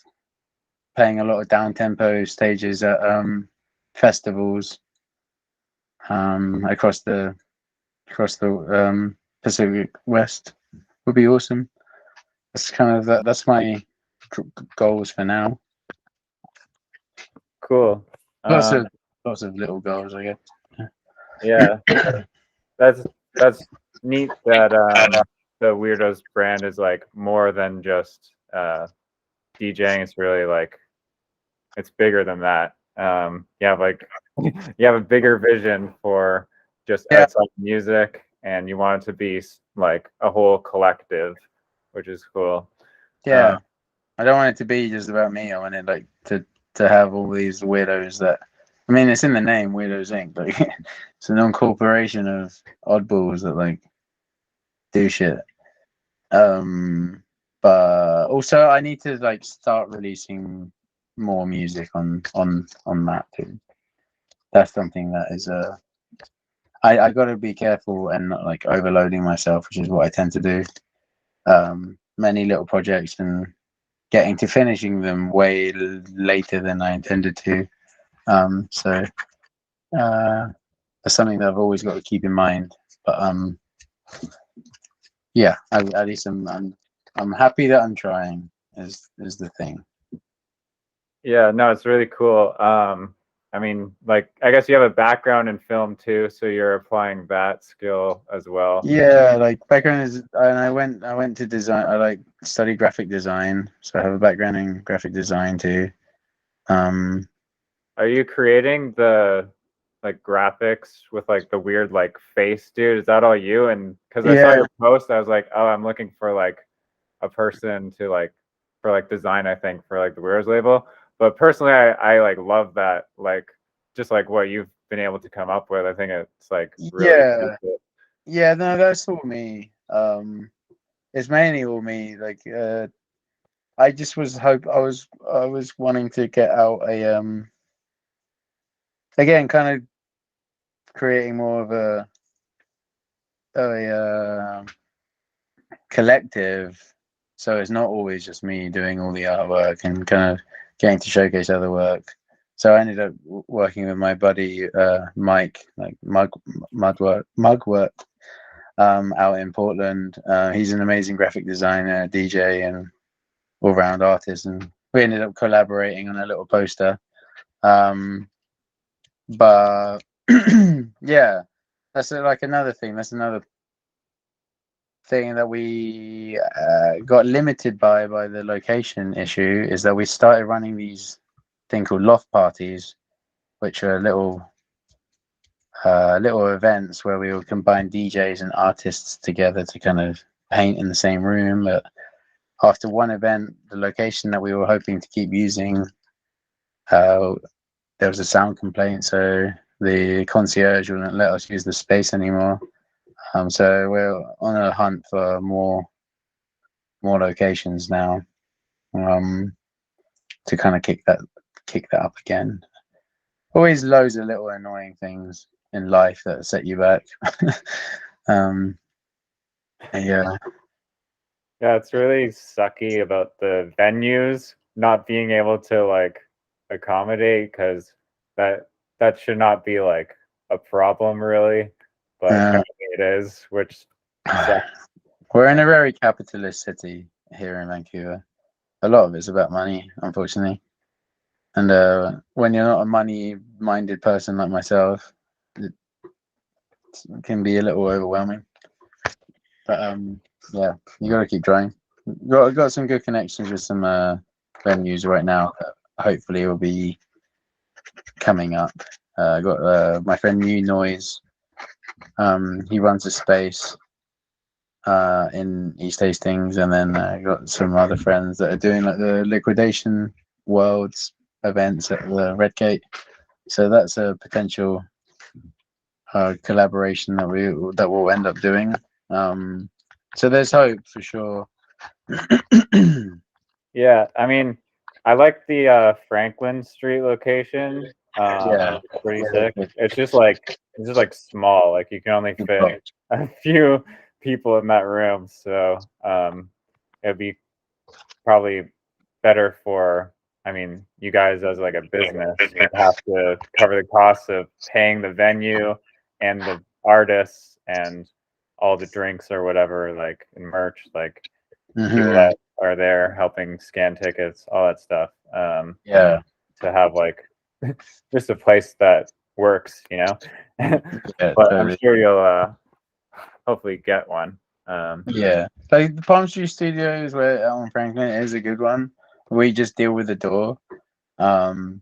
playing a lot of down tempo stages at festivals across the Pacific West would be awesome. That's kind of that's my goals for now. Cool. Lots of little goals, I guess. Yeah, that's neat that the Weirdos brand is like more than just DJing. It's really like it's bigger than that. You have like you have a bigger vision for just outside music, and you want it to be like a whole collective, which is cool. Yeah, I don't want it to be just about me. I want it like to have all these weirdos that. I mean, it's in the name, Weirdos Inc. Like, it's an incorporation of oddballs that like do shit. But also I need to like start releasing more music on that too. That's something that is I got to be careful and not like overloading myself, which is what I tend to do. Many little projects and getting to finishing them way later than I intended to. So that's something that I've always got to keep in mind. But yeah, at least I'm happy that I'm trying. Is the thing. Yeah, no, it's really cool. I mean, like, I guess you have a background in film too, so you're applying that skill as well. Yeah, like background is, and I went to design. I like studied graphic design, so I have a background in graphic design too. Are you creating the like graphics with like the weird like face, dude? Is that all you? And because I saw your post, I was like, oh, I'm looking for like a person to like for like design, I think, for like the Weirdos label. But personally, I like love that, like just like what you've been able to come up with. I think it's like really cool. Yeah, no, that's all me. It's mainly all me. Like, I just I was wanting to get out a again, kind of creating more of a collective. So it's not always just me doing all the artwork and kind of getting to showcase other work. So I ended up working with my buddy Mike, like Mugwork, out in Portland. He's an amazing graphic designer, DJ, and all-round artist, and we ended up collaborating on a little poster. But yeah, that's like another thing. That's another thing that we got limited by the location issue, is that we started running these thing called loft parties, which are little events where we will combine DJs and artists together to kind of paint in the same room. But after one event, the location that we were hoping to keep using, there was a sound complaint, so the concierge wouldn't let us use the space anymore. So we're on a hunt for more locations now, to kind of kick that up again. Always loads of little annoying things in life that set you back. Yeah. Yeah, it's really sucky about the venues not being able to like accommodate, because that should not be like a problem really, but apparently it is, which sucks. We're in a very capitalist city here in Vancouver. A lot of it's about money, unfortunately. And when you're not a money-minded person like myself, it can be a little overwhelming. But yeah, you got to keep trying. Got some good connections with some venues right now. Hopefully, will be coming up. Got my friend New Noise. He runs a space in East Hastings, and then got some other friends that are doing like the Liquidation Worlds events at the Red Gate. So that's a potential collaboration that we'll end up doing. So there's hope for sure. Yeah, I mean, I like the Franklin Street location. Yeah, Pretty sick. It's just like small. Like you can only fit a few people in that room, so it'd be probably better for, I mean, you guys as like a business, you have to cover the costs of paying the venue and the artists and all the drinks or whatever, like and merch, like people that are there helping scan tickets, all that stuff. Yeah, to have like just a place that works, you know. yeah, But totally. I'm sure you'll hopefully get one. Yeah, like the Palm Street Studios where Alan Franklin is a good one. We just deal with the door. And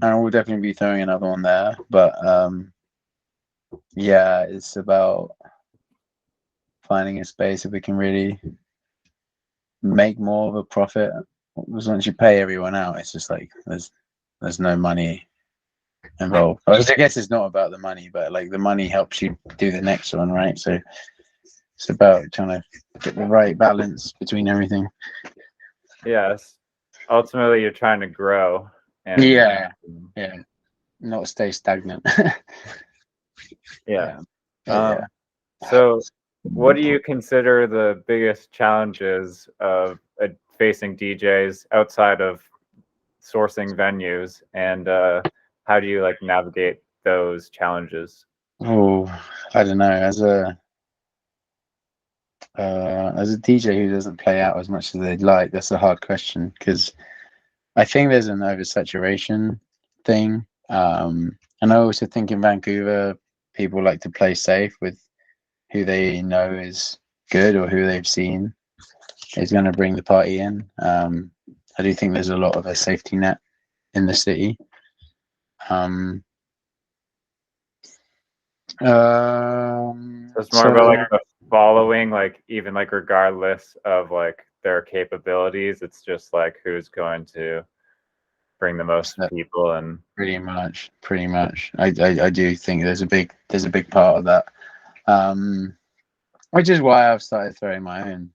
we'll definitely be throwing another one there. But yeah, it's about finding a space if we can really make more of a profit. Because once you pay everyone out, it's just like there's no money involved. I guess it's not about the money, but like the money helps you do the next one, right? So it's about trying to get the right balance between everything. Yes, ultimately you're trying to grow. And Yeah, not stay stagnant. yeah. Yeah. So, what do you consider the biggest challenges of facing DJs outside of sourcing venues, and how do you like navigate those challenges? Oh, I don't know. As a DJ who doesn't play out as much as they'd like, that's a hard question because I think there's an oversaturation thing. And I also think in Vancouver, people like to play safe with who they know is good or who they've seen is going to bring the party in. I do think there's a lot of a safety net in the city. So it's more about like the following, like even like regardless of like their capabilities, it's just like who's going to bring the most people. And pretty much. I do think there's a big part of that. Which is why I've started throwing my own,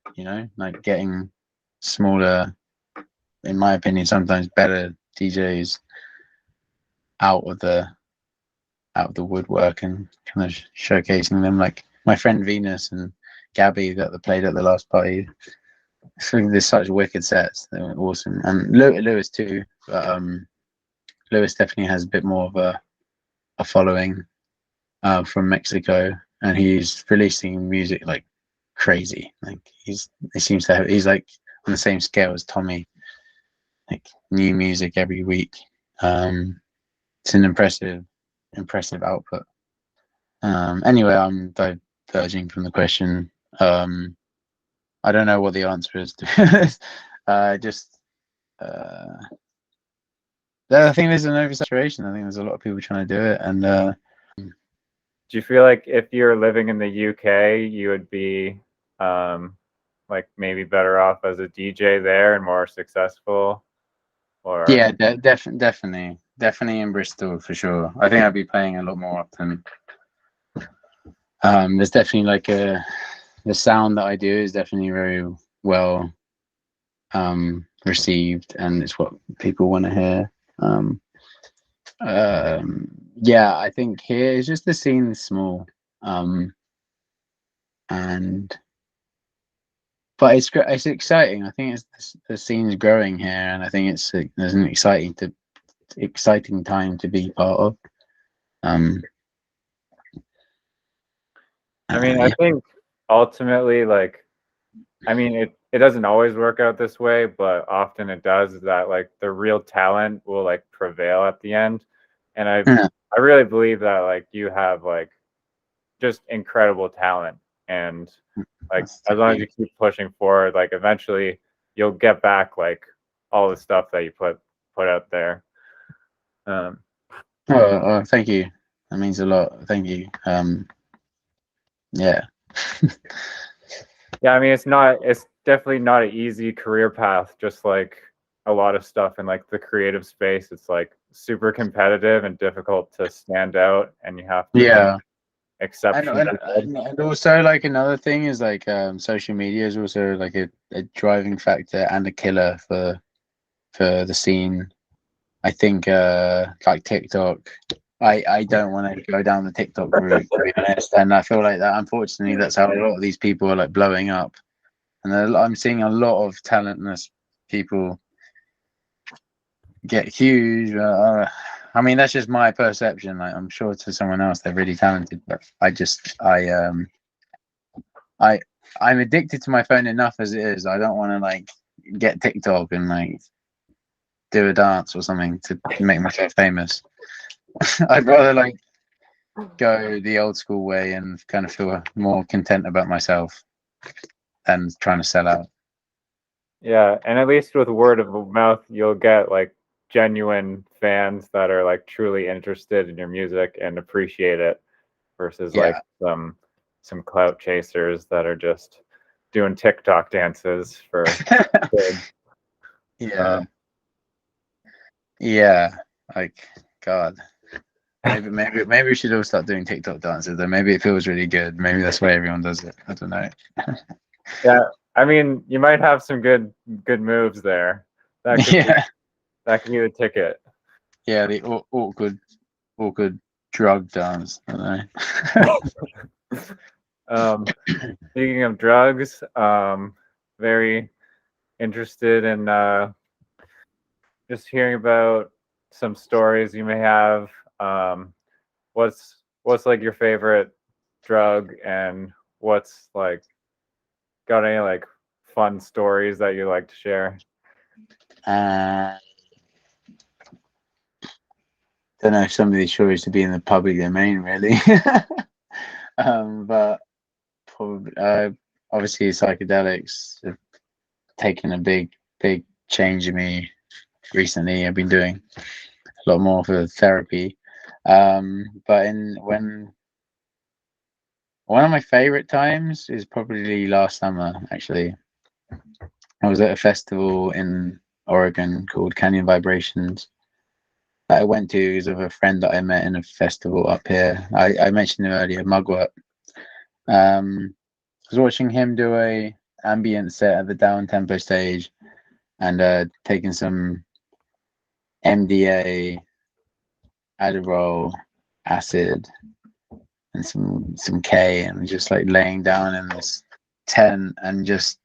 like getting smaller, in my opinion, sometimes better DJs out of the woodwork and kind of showcasing them, like my friend Venus and Gabby that played at the last party. So there's such wicked sets. They were awesome, and Lewis too. But Lewis definitely has a bit more of a following from Mexico, and he's releasing music like crazy. Like he seems to have, he's like on the same scale as Tommy, like new music every week. It's an impressive output. Anyway, I'm diverging from the question. I don't know what the answer is. Just I think there's an oversaturation. I think there's a lot of people trying to do it, and do you feel like if you're living in the UK, you would be like maybe better off as a DJ there and more successful? Or yeah, definitely in Bristol for sure. I think I'd be playing a lot more often. There's definitely like the sound that I do is definitely very well received, and it's what people want to hear. Yeah, I think here it's just the scene is small, and but it's exciting. I think the scene's growing here, and I think there's an exciting time to be part of. I mean, I think ultimately, like, I mean, it doesn't always work out this way, but often it does. That like the real talent will like prevail at the end, and I really believe that like you have like just incredible talent, and like as long as you keep pushing forward, like eventually you'll get back like all the stuff that you put out there. Thank you. That means a lot. Thank you. Yeah. Yeah, I mean, it's definitely not an easy career path, just like a lot of stuff in like the creative space. It's like super competitive and difficult to stand out, and you have to Yeah. exceptionally And also like another thing is like social media is also like a driving factor and a killer for the scene. I think like TikTok, I don't want to go down the TikTok route, to be honest, and I feel like that unfortunately that's how a lot of these people are like blowing up, and I'm seeing a lot of talentless people get huge. I mean that's just my perception. Like I'm sure to someone else they're really talented, but I'm addicted to my phone enough as it is. I don't want to like get TikTok and like do a dance or something to make myself famous. I'd rather like go the old school way and kind of feel more content about myself than trying to sell out. Yeah, and at least with word of mouth, you'll get like genuine fans that are like truly interested in your music and appreciate it, versus like some clout chasers that are just doing TikTok dances for kids. Yeah, like God. Maybe we should all start doing TikTok dances. Though maybe it feels really good. Maybe that's why everyone does it. I don't know. Yeah, I mean, you might have some good moves there. That could be the ticket. Yeah, the awkward drug dance. I don't know. Speaking of drugs, very interested in just hearing about some stories you may have. What's like your favorite drug, and what's like got any like fun stories that you like to share? Don't know if some of these stories to be in the public domain, really. But probably, obviously psychedelics have taken a big change in me recently. I've been doing a lot more for therapy. But one of my favorite times is probably last summer, actually. I was at a festival in Oregon called Canyon Vibrations that I went to because of a friend that I met in a festival up here. I mentioned him earlier, Mugwort. I was watching him do a ambient set at the down tempo stage and taking some MDA, Adderall, acid, and some K, and just like laying down in this tent and just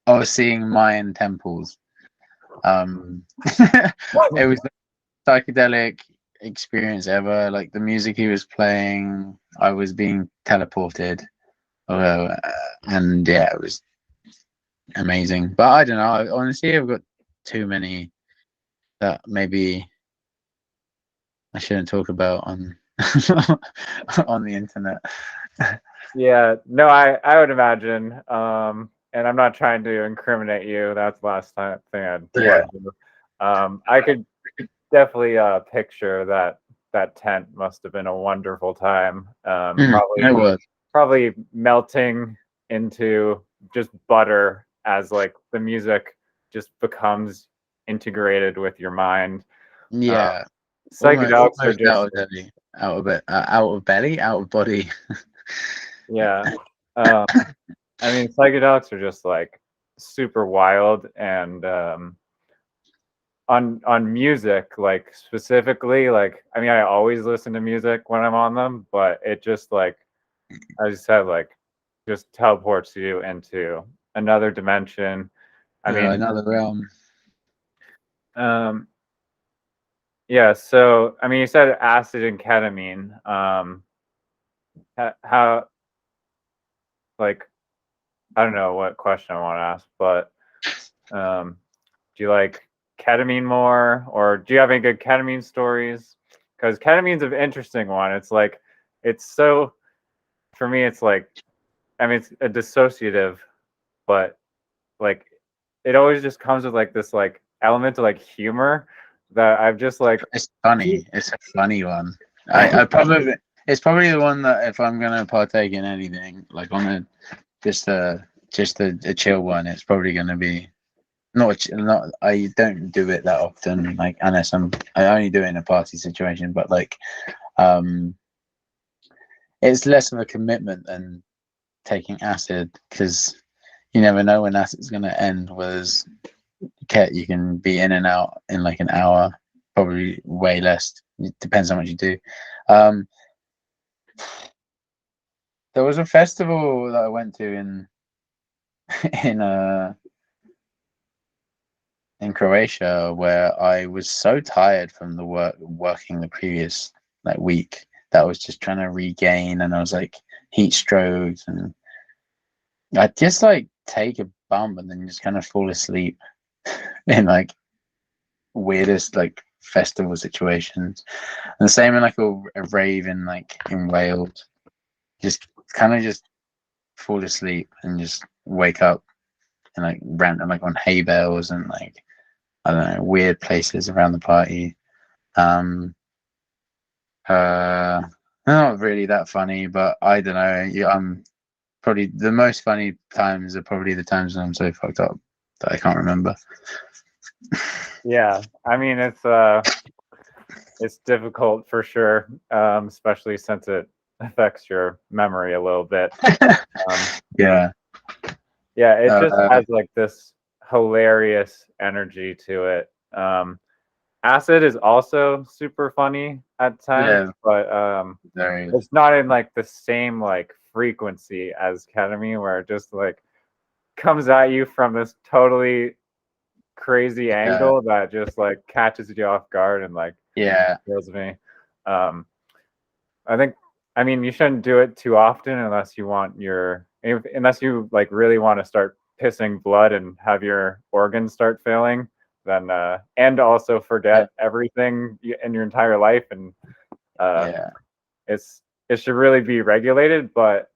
I was seeing Mayan temples. It was the psychedelic experience ever. Like the music he was playing, I was being teleported. And yeah, it was amazing. But I don't know. Honestly, I've got too many that maybe I shouldn't talk about on on the internet. Yeah, no, I would imagine. And I'm not trying to incriminate you. That's the last thing I'd want to do. I could definitely picture that tent must have been a wonderful time. Probably melting into just butter as like the music just becomes integrated with your mind. Yeah, psychedelics are just out of body. Yeah. I mean, psychedelics are just like super wild, and on music, like specifically, like I mean, I always listen to music when I'm on them, but it just like, as you said, like just teleports you into another dimension. I mean, another realm. Yeah. So, I mean, you said acid and ketamine. How, like, I don't know what question I want to ask, but do you like ketamine more, or do you have any good ketamine stories? Because ketamine's an interesting one. It's like, it's so, for me, it's like, I mean, it's a dissociative, but like, it always just comes with like this like element of like humor that I've just like. It's funny. It's a funny one. I probably it's probably the one that if I'm gonna partake in anything like on a just a chill one, it's probably gonna be not. I don't do it that often, like unless I only do it in a party situation. But like, it's less of a commitment than taking acid because you never know when acid's gonna end. Whereas you can be in and out in like an hour, probably way less. It depends how much you do. There was a festival that I went to in in Croatia where I was so tired from the working the previous like week that I was just trying to regain, and I was like heat strokes, and I'd just like take a bump and then just kind of fall asleep in like weirdest like festival situations. And the same in like a rave in like in Wales, just kind of just fall asleep and just wake up and like random like on hay bales and like I don't know, weird places around the party. Um Not really that funny, but I don't know. Yeah, probably the most funny times are probably the times when I'm so fucked up that I can't remember. Yeah, I mean, it's difficult for sure, especially since it affects your memory a little bit. Yeah. Yeah, it just has like this hilarious energy to it. Acid is also super funny at times, but it's not in like the same like frequency as ketamine, where it just like comes at you from this totally crazy angle that just like catches you off guard and like kills me. I think, I mean, you shouldn't do it too often unless you unless you like really want to start pissing blood and have your organs start failing, then and also forget everything in your entire life, and it should really be regulated. But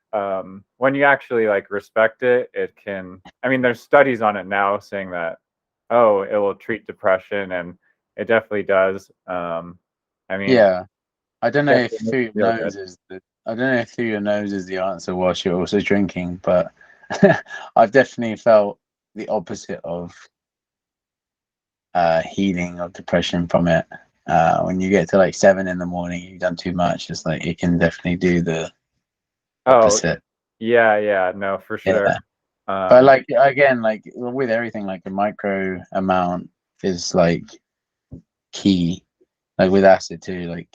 when you actually like respect it, it can. I mean, there's studies on it now saying that it will treat depression, and it definitely does. I mean, I don't know if through your nose is the answer whilst you're also drinking, but I've definitely felt the opposite of healing of depression from it. When you get to like 7 a.m, you've done too much. It's like it can definitely do the opposite. Yeah, no, for sure. But like again, like with everything, like a micro amount is like key. Like with acid too, like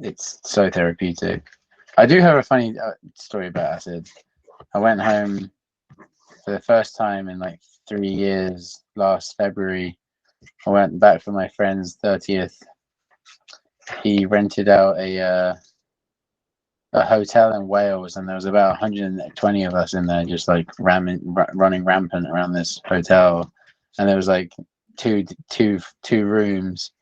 it's so therapeutic. I do have a funny story about acid. I went home for the first time in like 3 years last February. I went back for my friend's 30th. He rented out a hotel in Wales, and there was about 120 of us in there, just like running rampant around this hotel. And there was like two rooms.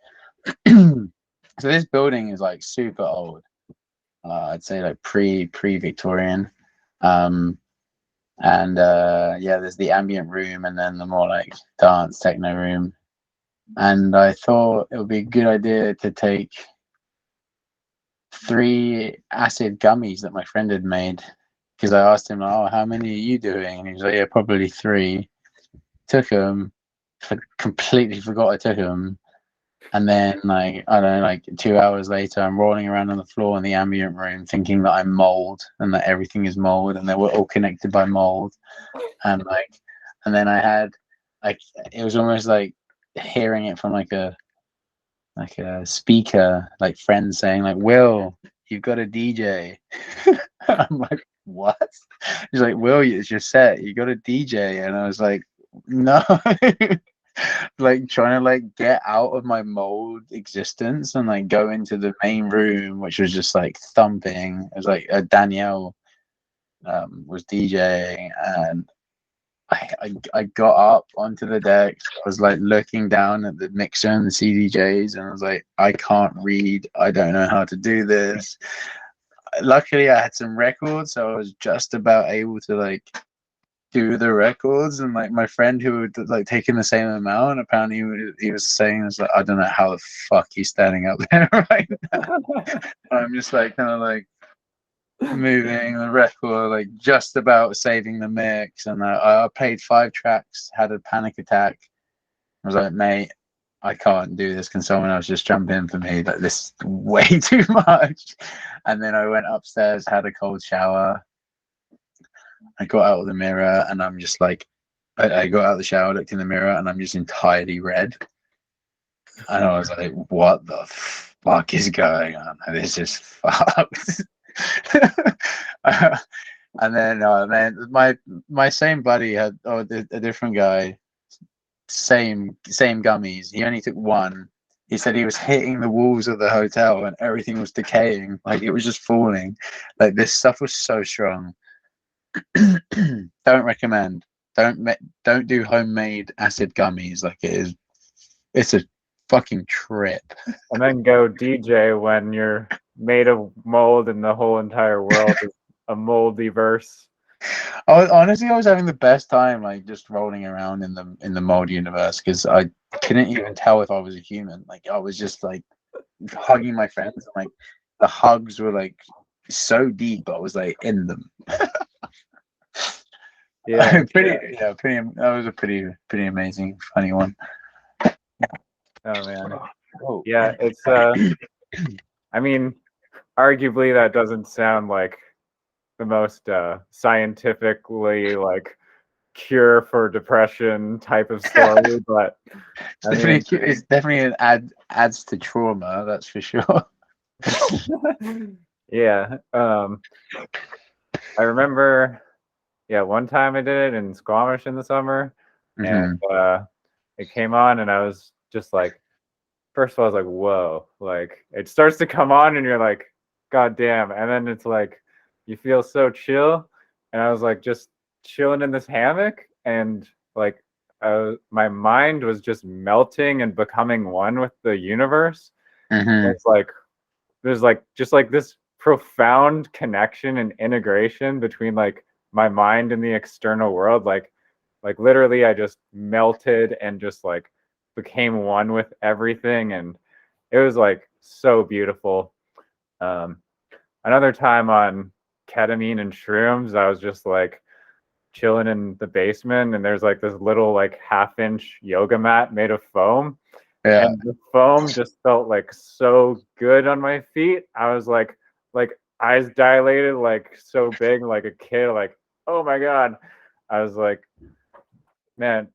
So this building is like super old. I'd say like pre-Victorian. And there's the ambient room and then the more like dance techno room. And I thought it would be a good idea to take 3 acid gummies that my friend had made, because I asked him, "Oh, how many are you doing?" And he was like, "Yeah, probably 3." Took them, completely forgot I took them, and then like I don't know, like 2 hours later, I'm rolling around on the floor in the ambient room, thinking that I'm mold and that everything is mold, and they were all connected by mold, and then I had like it was almost like hearing it from like a speaker, like friends saying like, "Will, you've got a DJ. I'm like, what? He's like, Will, it's your set. You got a DJ. And I was like, no. Like trying to like get out of my mold existence and like go into the main room, which was just like thumping. It was like Danielle was DJing, and I got up onto the deck. I was like looking down at the mixer and the CDJs, and I was like, I can't read. I don't know how to do this. Luckily, I had some records, so I was just about able to like do the records. And like my friend who had like taken the same amount, apparently he was saying, "It's like I don't know how the fuck he's standing up there right now." I'm just like kind of like moving the record, like just about saving the mix. And I played 5 tracks, had a panic attack. I was like, mate, I can't do this. Can someone else just jump in for me? Like, this is way too much. And then I went upstairs, had a cold shower. I got out of the mirror, and I'm just like, I got out of the shower, looked in the mirror, and I'm just entirely red. And I was like, what the fuck is going on? This is fucked. And then my same buddy had a different guy, same gummies. He only took one. He said he was hitting the walls of the hotel and everything was decaying, like it was just falling. Like this stuff was so strong. Don't recommend. Don't do homemade acid gummies. Like it's a fucking trip. And then go DJ when you're made of mold and the whole entire world is a moldy verse. I was having the best time, like just rolling around in the mold universe, because I couldn't even tell if I was a human. Like I was just like hugging my friends, and like the hugs were like so deep. I was like in them. Yeah, pretty. That was a pretty amazing, funny one. Oh man. Oh. Yeah, it's I mean, arguably that doesn't sound like the most scientifically like cure for depression type of story, but It's definitely an adds to trauma, that's for sure. Yeah. I remember one time I did it in Squamish in the summer, and it came on, and I was just like, first of all, I was like, whoa, like it starts to come on and you're like, God damn. And then it's like, you feel so chill. And I was like, just chilling in this hammock. And like, my mind was just melting and becoming one with the universe. It's like, there's like, just like this profound connection and integration between like my mind and the external world. Like literally I just melted and just like became one with everything, and it was like so beautiful. Another time on ketamine and shrooms, I was just like chilling in the basement, and there's like this little like 1/2-inch yoga mat made of foam, and the foam just felt like so good on my feet. I was like eyes dilated, like so big, like a kid, like, oh my God. I was like, man,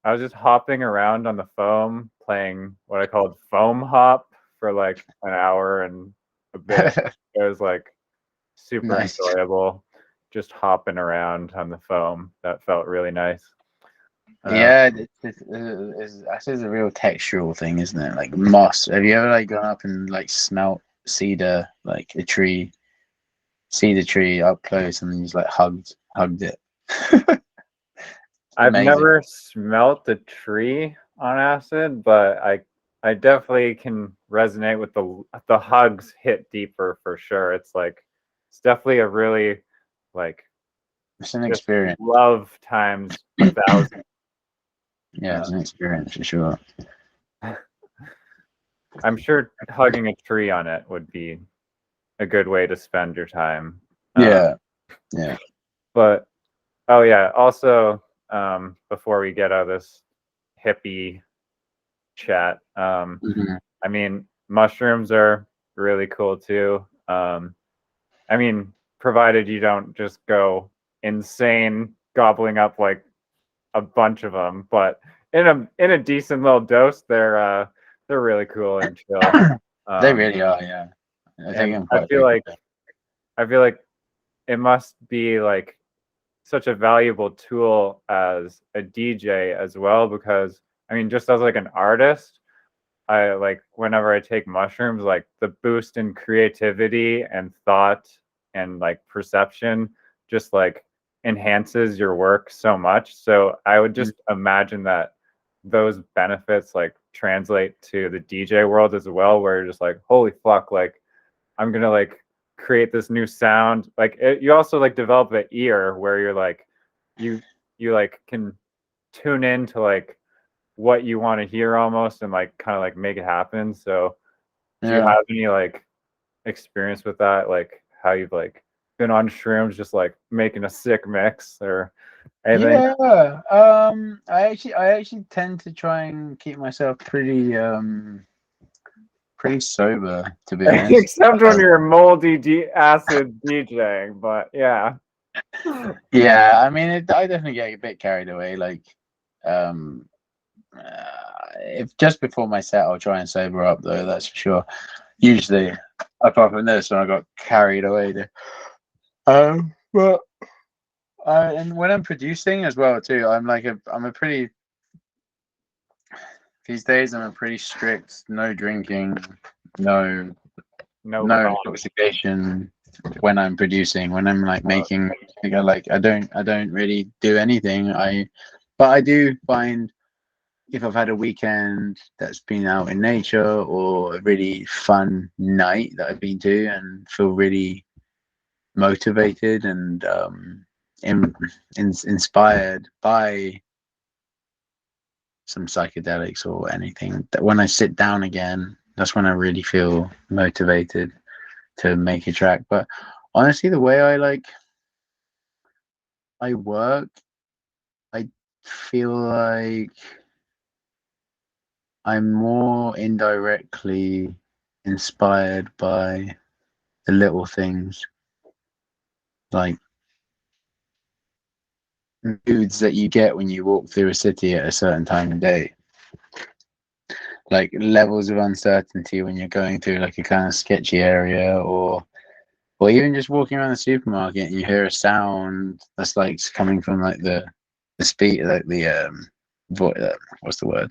I was just hopping around on the foam, playing what I called foam hop for like an hour and a bit. It was like super enjoyable, just hopping around on the foam. That felt really nice. This is a real textural thing, isn't it? Like moss. Have you ever like gone up and like smelt cedar, like a cedar tree up close, and then you just like hugged it? I've never smelt a tree on acid, but I definitely can resonate with the hugs hit deeper for sure. It's like, it's definitely a really like, it's an experience. Love times 1,000. Yeah, it's an experience for sure. I'm sure hugging a tree on it would be a good way to spend your time. Yeah. But also, before we get out of this hippie chat, I mean, mushrooms are really cool too. I mean, provided you don't just go insane gobbling up like a bunch of them, but in a decent little dose, they're really cool and chill. They really are, yeah. I think And I'm quite I feel like it must be like such a valuable tool as a DJ as well, because I mean, just as like an artist, I like whenever I take mushrooms, like the boost in creativity and thought and like perception just like enhances your work so much. So I would just imagine that those benefits like translate to the DJ world as well, where you're just like, holy fuck, like I'm gonna like create this new sound. Like you also like develop an ear where you're like you like can tune in to like what you want to hear almost and like kind of like make it happen. So do you Yeah. have any like experience with that? Like how you've like been on shrooms just like making a sick mix or anything? Yeah. I actually tend to try and keep myself pretty sober, to be honest. Except when you're moldy acid DJing, but yeah. Yeah, I mean, I definitely get a bit carried away. Like, um, if just before my set, I'll try and sober up, though. That's for sure. Usually, apart from this, when I got carried away. But and when I'm producing as well too, I'm a pretty these days. I'm a pretty strict, no drinking, no intoxication when I'm producing. When I'm like making, like I don't really do anything. But I do find if I've had a weekend that's been out in nature or a really fun night that I've been to and feel really motivated and inspired by some psychedelics or anything, that when I sit down again, that's when I really feel motivated to make a track. But honestly, the way I work, I feel like I'm more indirectly inspired by the little things, like moods that you get when you walk through a city at a certain time of day, like levels of uncertainty when you're going through like a kind of sketchy area, or even just walking around the supermarket and you hear a sound that's like coming from like the speed, like what's the word,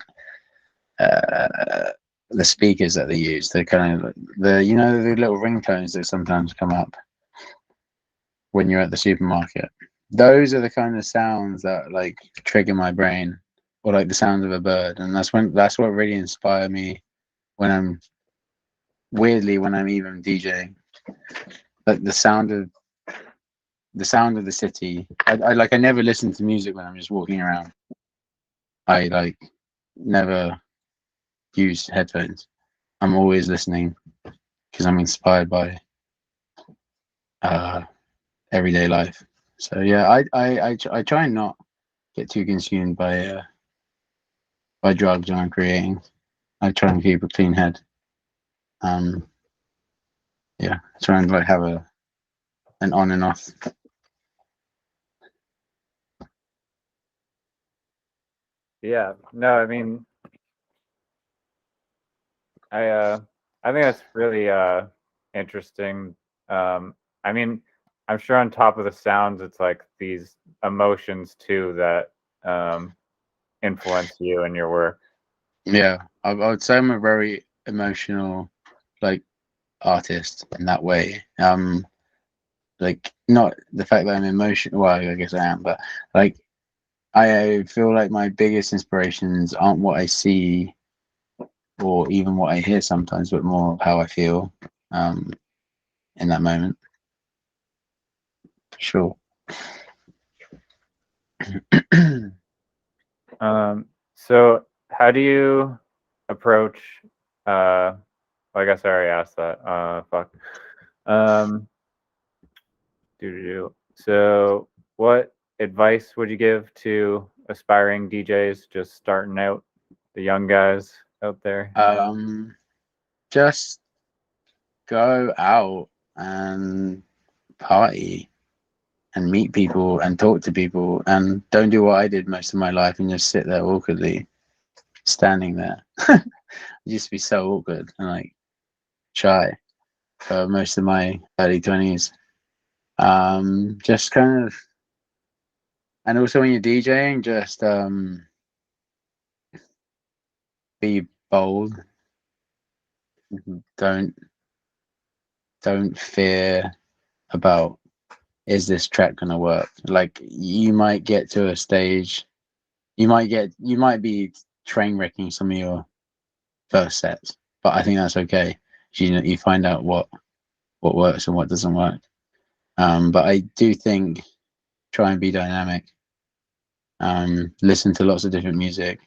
the speakers that they use, the kind of the little ringtones that sometimes come up when you're at the supermarket. Those are the kind of sounds that like trigger my brain, or like the sound of a bird, and that's what really inspire me when I'm when I'm even DJing. Like the sound of the city. I never listen to music when I'm just walking around. I like never use headphones. I'm always listening because I'm inspired by uh, everyday life. So yeah, I try and not get too consumed by drugs when I'm creating. I try and keep a clean head. Um, yeah, try and like have an on and off. Yeah. No, I mean I think that's really interesting. I mean, I'm sure on top of the sounds, it's like these emotions too that influence you and your work. Yeah, I would say I'm a very emotional like artist in that way. Like not the fact that I'm emotional. Well, I guess I am, but like I feel like my biggest inspirations aren't what I see or even what I hear sometimes, but more how I feel in that moment. Sure. So how do you approach I guess I already asked that. Fuck. Um So what advice would you give to aspiring DJs just starting out, the young guys out there? Just go out and party and meet people and talk to people and don't do what I did most of my life and just sit there awkwardly standing there. It used to be so awkward and like shy. for most of my early 20s. Just kind of, and also when you're DJing, just be bold. Don't fear about, is this track gonna work? Like, you might get to a stage, you might be train wrecking some of your first sets, but I think that's okay. You find out what works and what doesn't work. But I do think, try and be dynamic. Listen to lots of different music.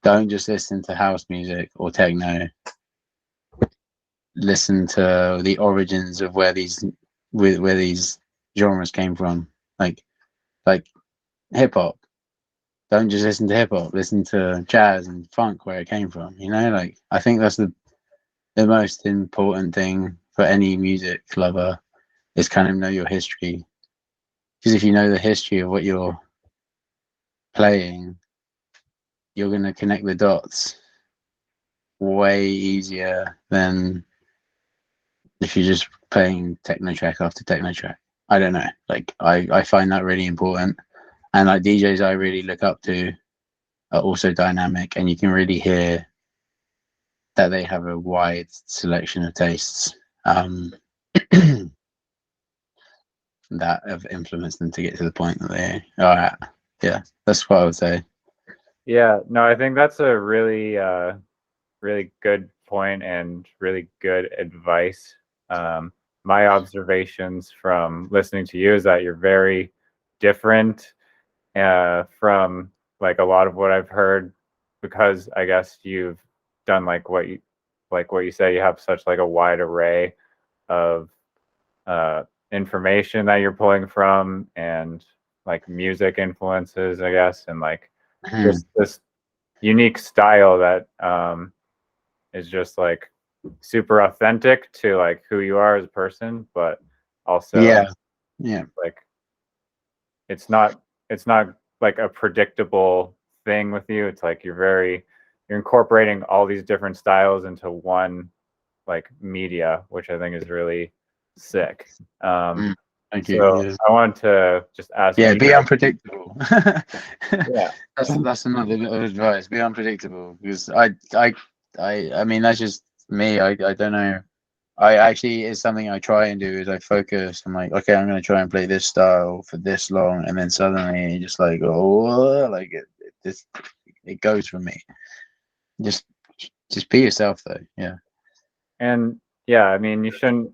Don't just listen to house music or techno. Listen to the origins of where these genres came from. Like hip hop. Don't just listen to hip hop. Listen to jazz and funk, where it came from. Like, I think that's the most important thing for any music lover, is kind of know your history. Because if you know the history of what you're playing, you're going to connect the dots way easier than if you're just playing techno track after techno track. I don't know. Like, I find that really important. And like, DJs I really look up to are also dynamic, and you can really hear that they have a wide selection of tastes that have influenced them to get to the point that they are at. Yeah, that's what I would say. Yeah, no, I think that's a really really good point and really good advice. My observations from listening to you is that you're very different from like a lot of what I've heard, because I guess you've done like what you say, you have such like a wide array of information that you're pulling from, and like music influences, I guess, and like just this unique style that is just like super authentic to like who you are as a person, but also yeah, like it's not like a predictable thing with you. It's like you're incorporating all these different styles into one like media, which I think is really sick. Thank you. So Yeah. I wanted to just ask you. Be unpredictable. Yeah, that's another bit of advice. Be unpredictable, because I mean, that's just me. I don't know. I actually, it's something I try and do, is I focus. I'm like, okay, I'm going to try and play this style for this long, and then suddenly just like, oh, like it goes for me. Just be yourself, though. Yeah. and yeah, I mean, you shouldn't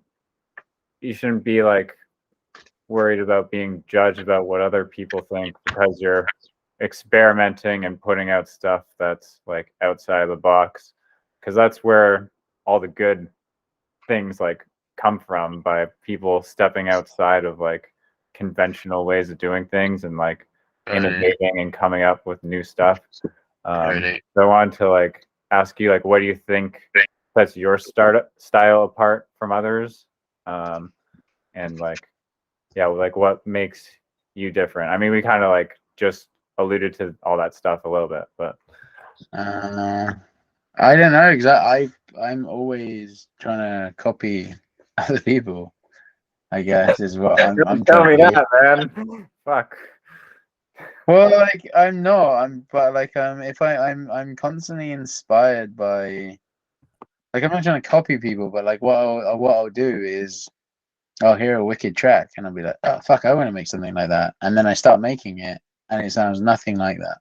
be like worried about being judged about what other people think, because you're experimenting and putting out stuff that's like outside of the box, because that's where all the good things like come from, by people stepping outside of like conventional ways of doing things and like innovating and coming up with new stuff. So I wanted to like ask you, like, what do you think sets your style apart from others, and like, yeah, like what makes you different? I mean, we kind of like just alluded to all that stuff a little bit, but I don't know exactly. I'm always trying to copy other people, I guess, is what I'm tell trying me to do. that, man. Fuck. Well, like, I'm not. But like, if I'm constantly inspired by, like, I'm not trying to copy people, but like, what I'll do is, I'll hear a wicked track and I'll be like, oh fuck, I want to make something like that, and then I start making it, and it sounds nothing like that.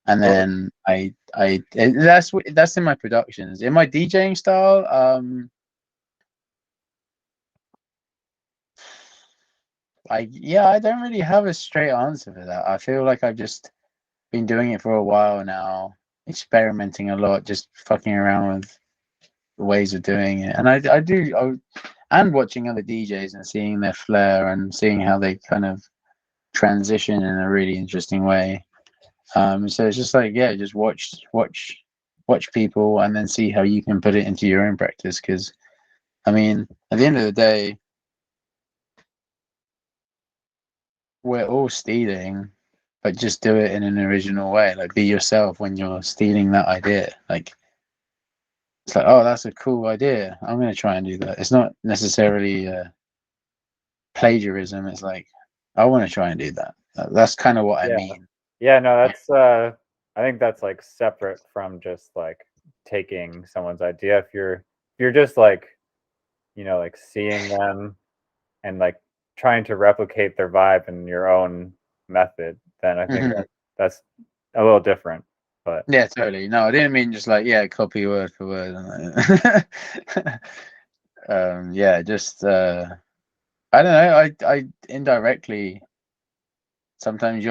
And then that's in my productions. In my DJing style, I don't really have a straight answer for that. I feel like I've just been doing it for a while now, experimenting a lot, just fucking around with ways of doing it. And and watching other DJs and seeing their flair and seeing how they kind of transition in a really interesting way. So it's just like, yeah, just watch people, and then see how you can put it into your own practice. Because I mean, at the end of the day, we're all stealing, but just do it in an original way. Like, be yourself when you're stealing that idea. Like, it's like, oh, that's a cool idea. I'm going to try and do that. It's not necessarily plagiarism. It's like, I want to try and do that. That's kind of what I mean. Yeah, no, that's I think that's like separate from just like taking someone's idea. If you're just like, like seeing them and like trying to replicate their vibe in your own method, then I think that's a little different. But yeah, totally. No, I didn't mean just like, yeah, copy word for word. Yeah, just I don't know. I indirectly sometimes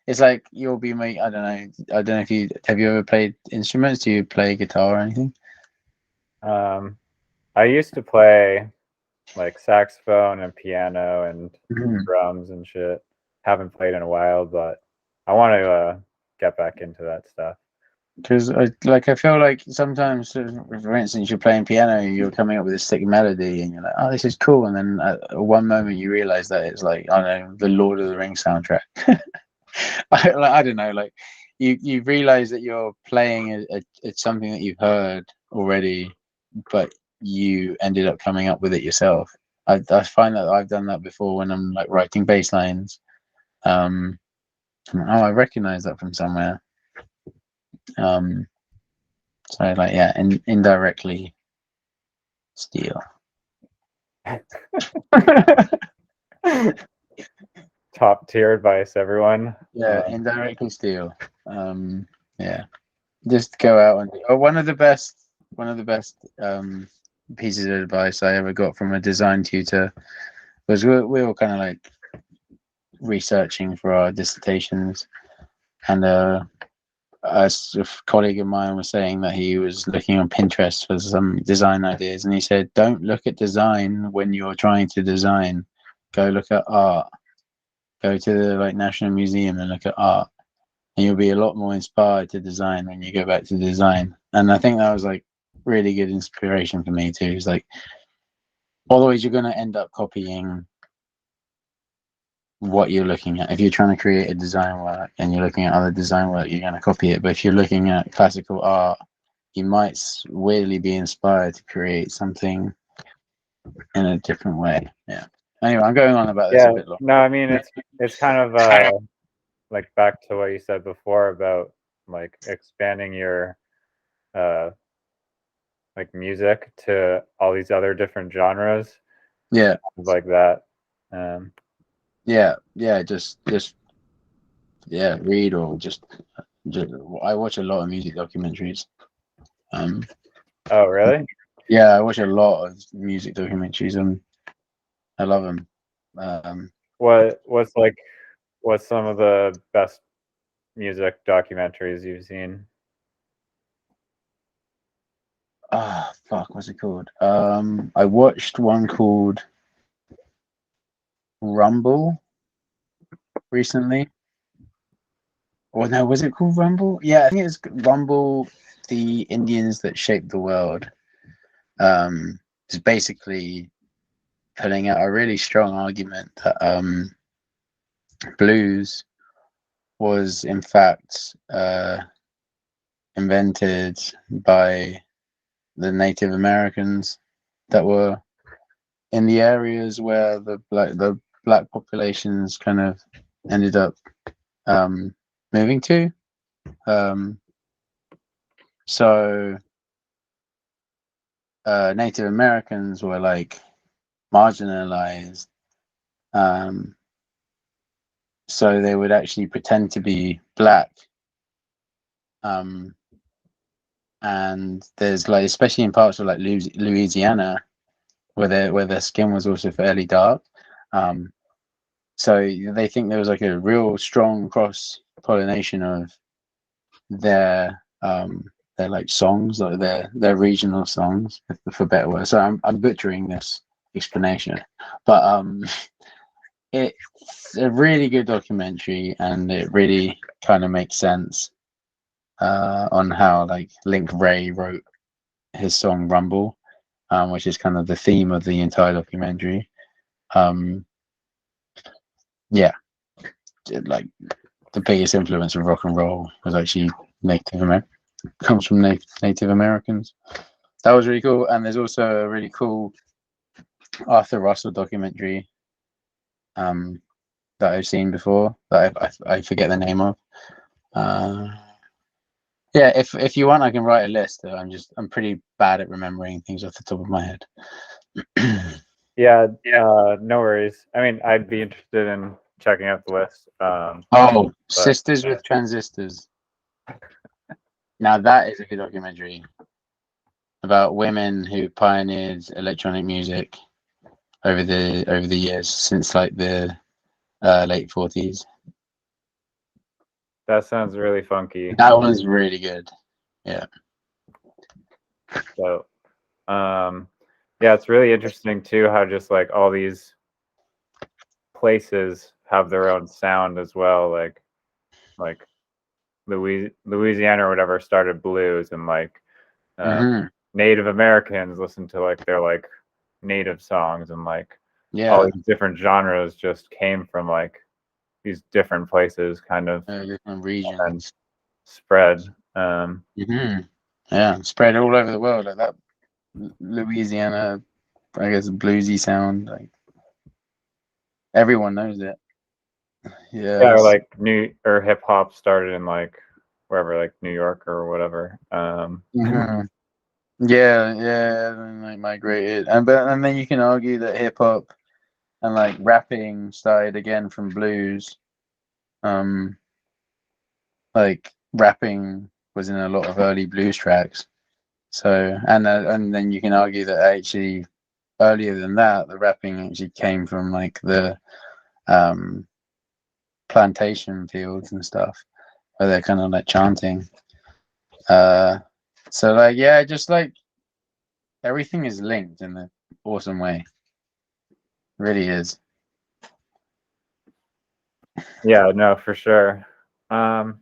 it's like you'll be I don't know. I don't know if you have you ever played instruments? Do you play guitar or anything? I used to play like saxophone and piano and drums and shit. Haven't played in a while, but I want to get back into that stuff. Because I feel like sometimes, for instance, you're playing piano, you're coming up with a sick melody, and you're like, "Oh, this is cool," and then at one moment you realize that it's like, I don't know, the Lord of the Rings soundtrack. I don't know, like you realize that you're playing it's something that you've heard already, but you ended up coming up with it yourself. I find that I've done that before when I'm like writing bass lines. Oh, I recognize that from somewhere. So like, yeah, and indirectly steal. Top tier advice, everyone. Yeah, indirectly steal. Yeah, just go out and one of the best pieces of advice I ever got from a design tutor was we were kind of like researching for our dissertations, and a colleague of mine was saying that he was looking on Pinterest for some design ideas, and he said, "Don't look at design when you're trying to design. Go look at art. Go to the like National Museum and look at art, and you'll be a lot more inspired to design when you go back to design." And I think that was like really good inspiration for me too. It's like, otherwise you're going to end up copying what you're looking at. If you're trying to create a design work and you're looking at other design work, you're going to copy it. But if you're looking at classical art, you might weirdly be inspired to create something in a different way. Yeah. Anyway, I'm going on about this a bit long. No, I mean it's kind of like back to what you said before about like expanding your like music to all these other different genres. Yeah. Like that. Yeah, just read or just I watch a lot of music documentaries. Oh, really? Yeah, I watch a lot of music documentaries and I love them. What's some of the best music documentaries you've seen? Fuck, what's it called? I watched one called Rumble recently. Or no, was it called Rumble? Yeah, I think it's Rumble, the Indians that shaped the world. It's basically putting out a really strong argument that blues was in fact invented by the Native Americans that were in the areas where the black populations kind of ended up moving to. So Native Americans were like marginalized. So they would actually pretend to be black. And there's like, especially in parts of like Louisiana, where their skin was also fairly dark. So they think there was like a real strong cross pollination of their like songs, like their regional songs, for better words. So I'm butchering this explanation, but it's a really good documentary, and it really kind of makes sense on how like Link Ray wrote his song Rumble, which is kind of the theme of the entire documentary. Yeah, like the biggest influence of rock and roll was actually comes from Native Americans. that was really cool. And there's also a really cool Arthur Russell documentary that I've seen before that I forget the name of. Yeah, if you want, I can write a list. I'm pretty bad at remembering things off the top of my head. Yeah, no worries. I mean, I'd be interested in checking out the list. Sisters with Transistors. Now that is a good documentary about women who pioneered electronic music over the years since like the late 40s. That sounds really funky. That one's really good. Yeah. So, yeah, it's really interesting too how just like all these places have their own sound as well. Like Louisiana or whatever started blues, and like Native Americans listen to like their like native songs, and like all these different genres just came from like these different places, kind of different regions, and spread. Yeah, spread all over the world like that. Louisiana, I guess, bluesy sound. Like everyone knows it. Yeah, or like hip hop started in like wherever, like New York or whatever. Yeah, and like migrated, and then you can argue that hip hop and like rapping started again from blues. Like rapping was in a lot of early blues tracks. So and then you can argue that actually earlier than that, the rapping actually came from like the plantation fields and stuff, where they're kind of like chanting. So like yeah, just like everything is linked in an awesome way. It really is. Yeah, no, for sure. Can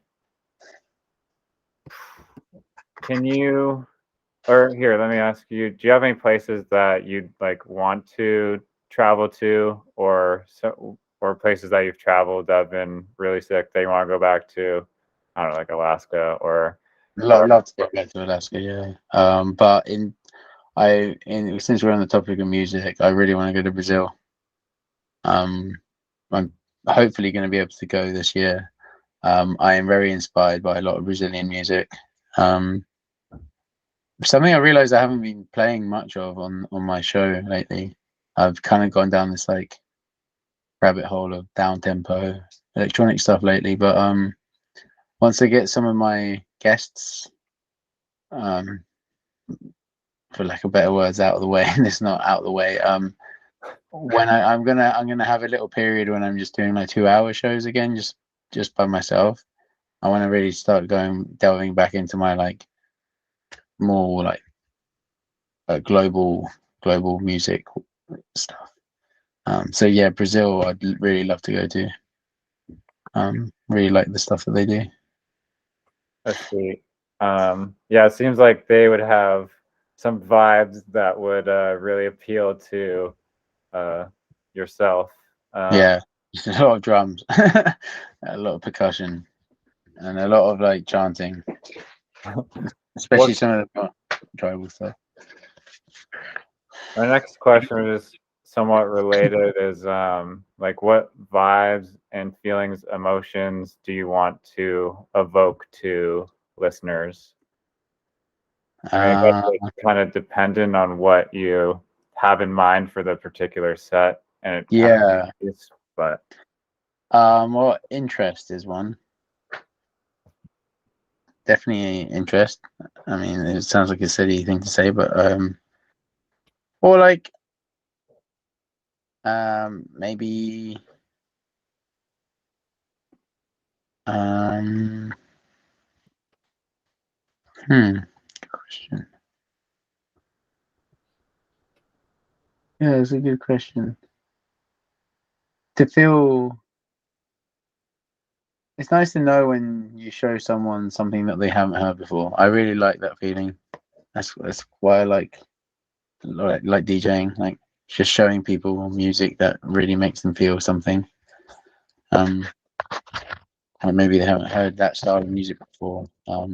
you, or here, let me ask you, do you have any places that you'd like want to travel to, or places that you've traveled that have been really sick that you want to go back to? I don't know, like Alaska or Love to go back to Alaska, yeah. But since we're on the topic of music, I really want to go to Brazil. I'm hopefully going to be able to go this year. I am very inspired by a lot of Brazilian music. Something I realized I haven't been playing much of on my show lately. I've kind of gone down this like rabbit hole of down tempo electronic stuff lately. But once I get some of my guests, for lack of better words, out of the way, and it's not out of the way. When I'm gonna have a little period when I'm just doing like 2-hour shows again, just by myself. I want to really start delving back into my like more like global music stuff. So yeah, Brazil, I'd really love to go to. Really like the stuff that they do. That's sweet. Yeah, it seems like they would have some vibes that would really appeal to yourself. Yeah, a lot of drums, a lot of percussion, and a lot of like chanting, especially some of the tribal stuff. My next question is somewhat related, is like what vibes and feelings, emotions do you want to evoke to listeners? I mean, I guess it's kind of dependent on what you have in mind for the particular set, and but well, interest is one. Definitely interest. I mean, it sounds like a silly thing to say, but or like maybe good question. Yeah, it's a good question. To feel, it's nice to know when you show someone something that they haven't heard before. I really like that feeling. That's why I like DJing, like just showing people music that really makes them feel something. Or maybe they haven't heard that style of music before, or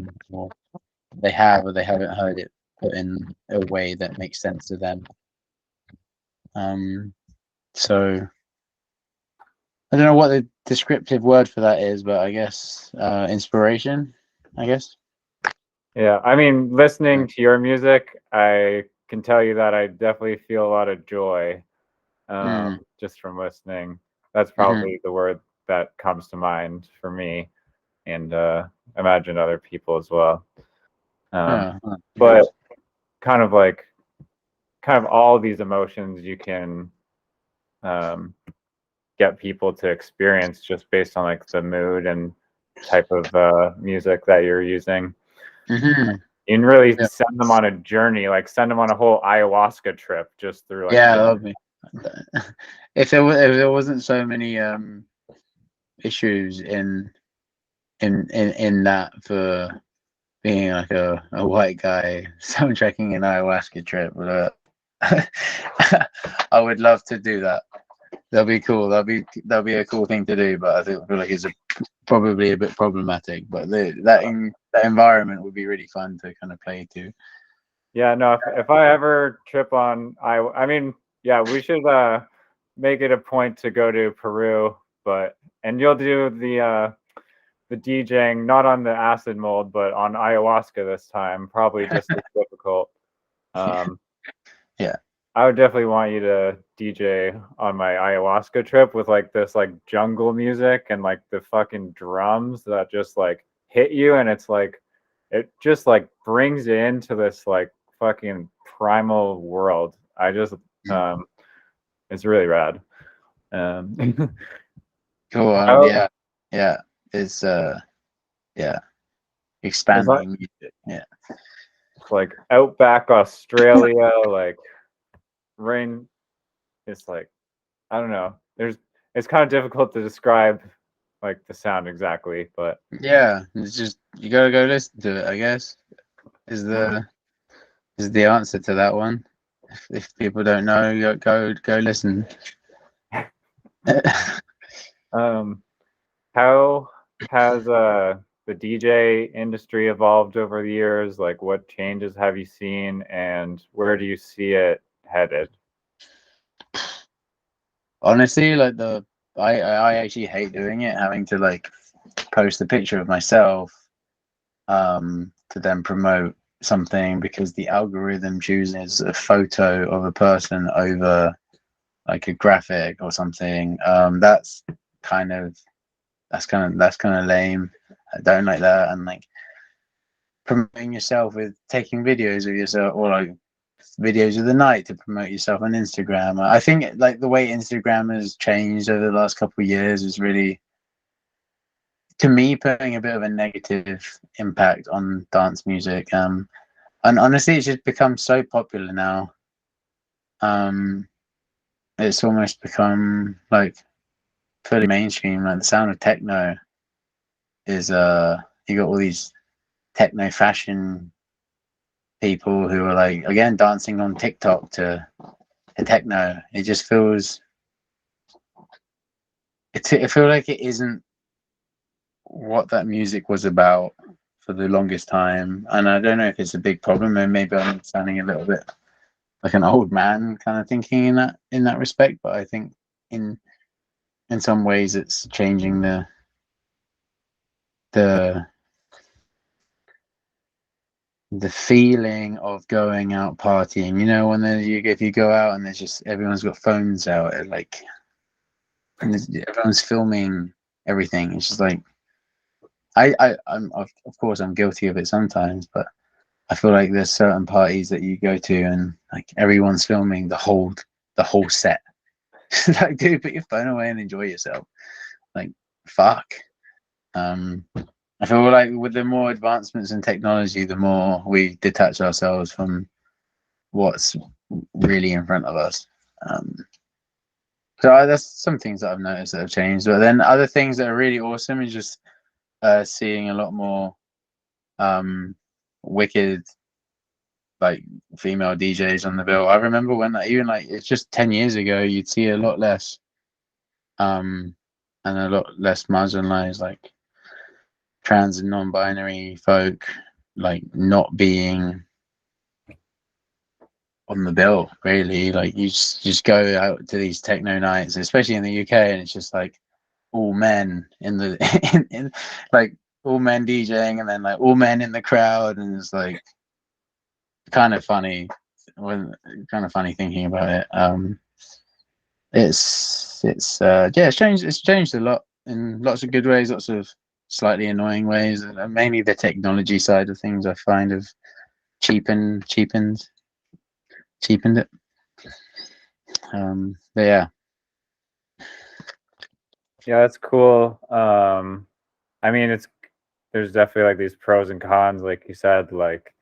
they have, or they haven't heard it put in a way that makes sense to them. So I don't know what the descriptive word for that is, but I guess inspiration, I guess. Yeah, I mean, listening to your music, I can tell you that I definitely feel a lot of joy just from listening. That's probably the word that comes to mind for me, and imagine other people as well. But kind of all these emotions you can get people to experience just based on like the mood and type of music that you're using. You can really send them on a journey, like send them on a whole ayahuasca trip just through like that'd be, if there wasn't so many issues in that for being like a white guy soundtracking an ayahuasca trip, but I would love to do that. That'll be cool. That'll be a cool thing to do, but I feel like it's probably a bit problematic. But that environment would be really fun to kind of play to. Yeah, no. If I ever trip on, I mean, yeah, we should make it a point to go to Peru, and you'll do the DJing not on the acid mold, but on ayahuasca this time. Probably just as difficult. Yeah. I would definitely want you to DJ on my ayahuasca trip with like this like jungle music and like the fucking drums that just like hit you, and it's like it just like brings you into this like fucking primal world. I just it's really rad. Cool. Yeah. It's expanding music. Yeah. Like outback Australia, like rain. It's like I don't know. It's kind of difficult to describe like the sound exactly, but yeah, it's just you gotta go listen to it. I guess is the answer to that one. If people don't know, go listen. How has the DJ industry evolved over the years? Like, what changes have you seen, and where do you see it headed? Honestly, like I actually hate doing it, having to like post a picture of myself to then promote something because the algorithm chooses a photo of a person over like a graphic or something. That's kind of lame. I don't like that. And like promoting yourself with taking videos of yourself or like videos of the night to promote yourself on Instagram. I think like the way Instagram has changed over the last couple of years is really, to me, putting a bit of a negative impact on dance music. And honestly, it's just become so popular now. It's almost become like fully mainstream. Like the sound of techno is you got all these techno fashion people who are like again dancing on TikTok to techno. It just feels I feel like it isn't what that music was about for the longest time, and I don't know if it's a big problem, and maybe I'm sounding a little bit like an old man kind of thinking in that respect. But I think in some ways it's changing the feeling of going out partying. You know, when if you go out and there's just everyone's got phones out, like and everyone's filming everything. It's just like I'm of course I'm guilty of it sometimes, but I feel like there's certain parties that you go to and like everyone's filming the whole set. Like, dude, put your phone away and enjoy yourself. Like, fuck. I feel like with the more advancements in technology, the more we detach ourselves from what's really in front of us. So there's some things that I've noticed that have changed, but then other things that are really awesome is just seeing a lot more wicked like female DJs on the bill. I remember when even like it's just 10 years ago, you'd see a lot less and a lot less marginalized like trans and non-binary folk like not being on the bill, really. Like you just go out to these techno nights, especially in the UK, and it's just like all men in the in like all men DJing, and then like all men in the crowd, and it's like kind of funny when kind of funny thinking about it. It's changed a lot in lots of good ways, lots of slightly annoying ways, and mainly the technology side of things I find have cheapened it. But yeah. Yeah, that's cool. I mean, there's definitely like these pros and cons, like you said. Like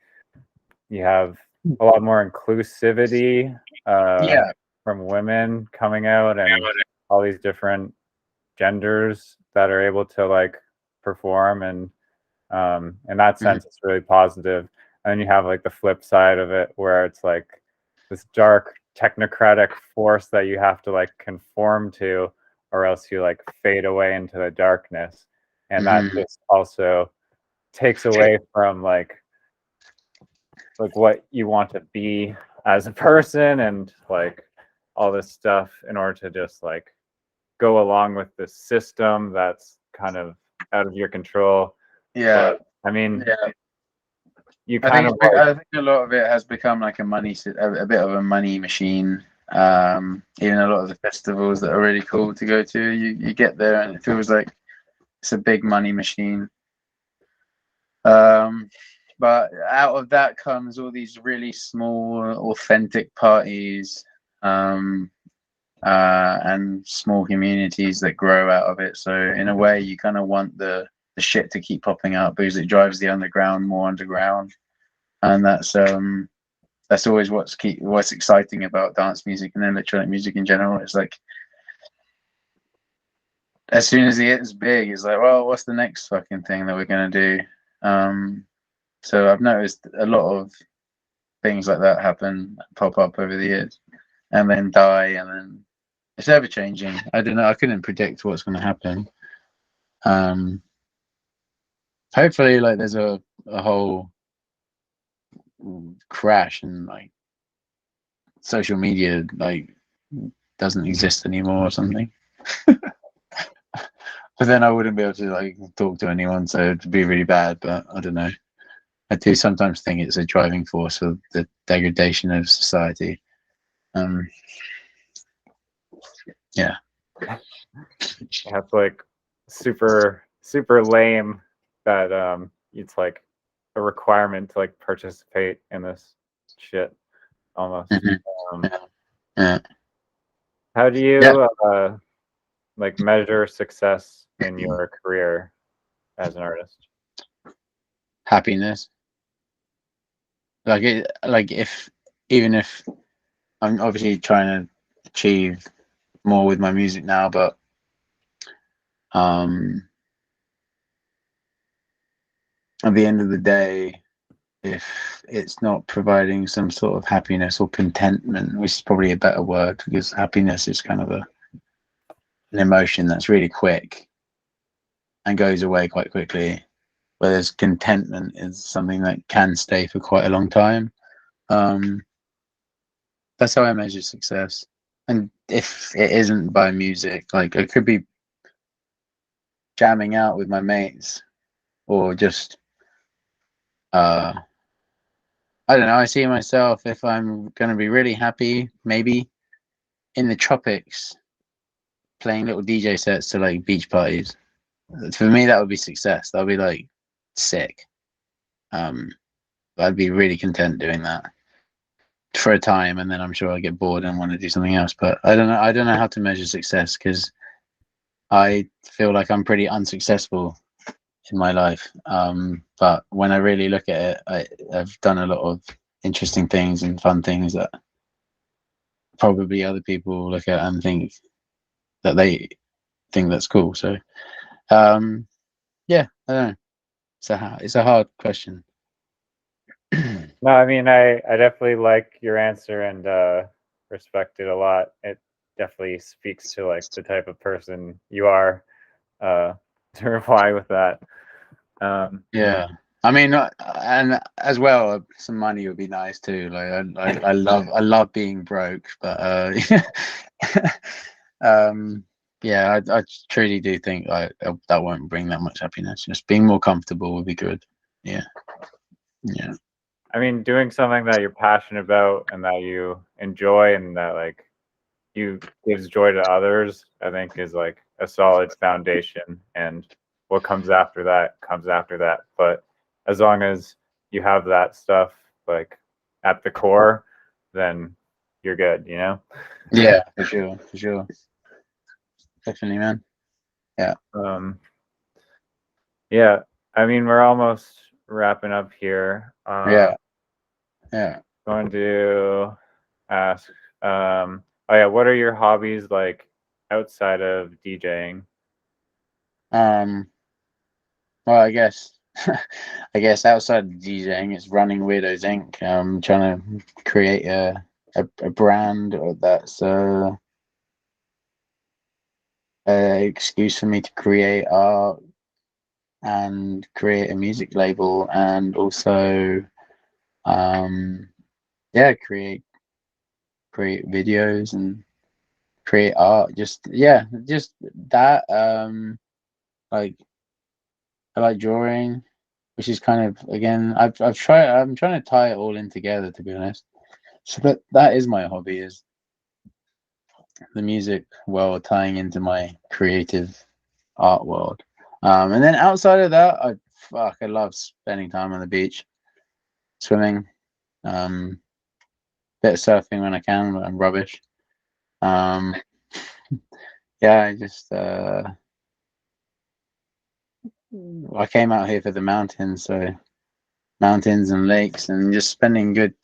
you have a lot more inclusivity Yeah. from women coming out, and all these different genders that are able to like perform, and in that sense, it's really positive. And then you have like the flip side of it, where it's like this dark technocratic force that you have to like conform to, or else you like fade away into the darkness, and that just also takes away from like what you want to be as a person, and like all this stuff in order to just like go along with this system that's kind of out of your control. Yeah. But, I mean, Yeah. you I kind think of like, I think a lot of it has become like a bit of a money machine. Even a lot of the festivals that are really cool to go to, you get there and it feels like it's a big money machine. But out of that comes all these really small, authentic parties, and small communities that grow out of it. So in a way, you kind of want the shit to keep popping up because it drives the underground more underground, and that's always what's exciting about dance music and electronic music in general. It's like as soon as it gets big, it's like, well, what's the next fucking thing that we're gonna do? So I've noticed a lot of things like that pop up over the years, and then die, and then it's ever changing. I don't know. I couldn't predict what's going to happen. Hopefully, like there's a whole crash and like social media like doesn't exist anymore or something. But then I wouldn't be able to like talk to anyone, so it'd be really bad. But I don't know. I do sometimes think it's a driving force for the degradation of society. Yeah. that's like super lame that it's like a requirement to like participate in this shit almost. Yeah. How do you like measure success in your career as an artist? Happiness. Like if even if I'm obviously trying to achieve more with my music now, but at the end of the day, if it's not providing some sort of happiness or contentment, which is probably a better word, because happiness is kind of an emotion that's really quick and goes away quite quickly, whereas contentment is something that can stay for quite a long time. That's how I measure success. And if it isn't by music, like I could be jamming out with my mates or just I don't know, I see myself if I'm gonna be really happy, maybe in the tropics playing little DJ sets to like beach parties. For me that would be success. That would be like sick. I'd be really content doing that for a time, and then I'm sure I get bored and want to do something else. But I don't know how to measure success because I feel like I'm pretty unsuccessful in my life. But when I really look at it, I've done a lot of interesting things and fun things that probably other people look at and think that they think that's cool. So, yeah, I don't know. It's a hard question. No, I mean, I definitely like your answer and respect it a lot. It definitely speaks to like the type of person you are to reply with that. Yeah. I mean, and as well, some money would be nice too. Like I love being broke, but yeah, I truly do think like that won't bring that much happiness. Just being more comfortable would be good. Yeah, yeah, I mean, doing something that you're passionate about and that you enjoy and that like you gives joy to others, I think is like a solid foundation. And what comes after that comes after that. But as long as you have that stuff like at the core, then you're good, you know? yeah, for sure, definitely, man. Yeah, Um, yeah, I mean, we're almost wrapping up here. yeah, yeah. Going to ask, oh yeah, what are your hobbies like outside of DJing? Well, I guess, I guess outside of DJing, it's running Weirdos Inc. Trying to create a brand that's a excuse for me to create art and create a music label, and also, yeah, create videos and create art. Just yeah, just that. Like I like drawing, which is kind of again I've tried I'm trying to tie it all in together, to be honest. So that is my hobby, is the music world tying into my creative art world. And then outside of that, I love spending time on the beach, swimming, um bit of surfing when I can, but I'm rubbish. um yeah, I just I came out here for the mountains, so mountains and lakes, and just spending good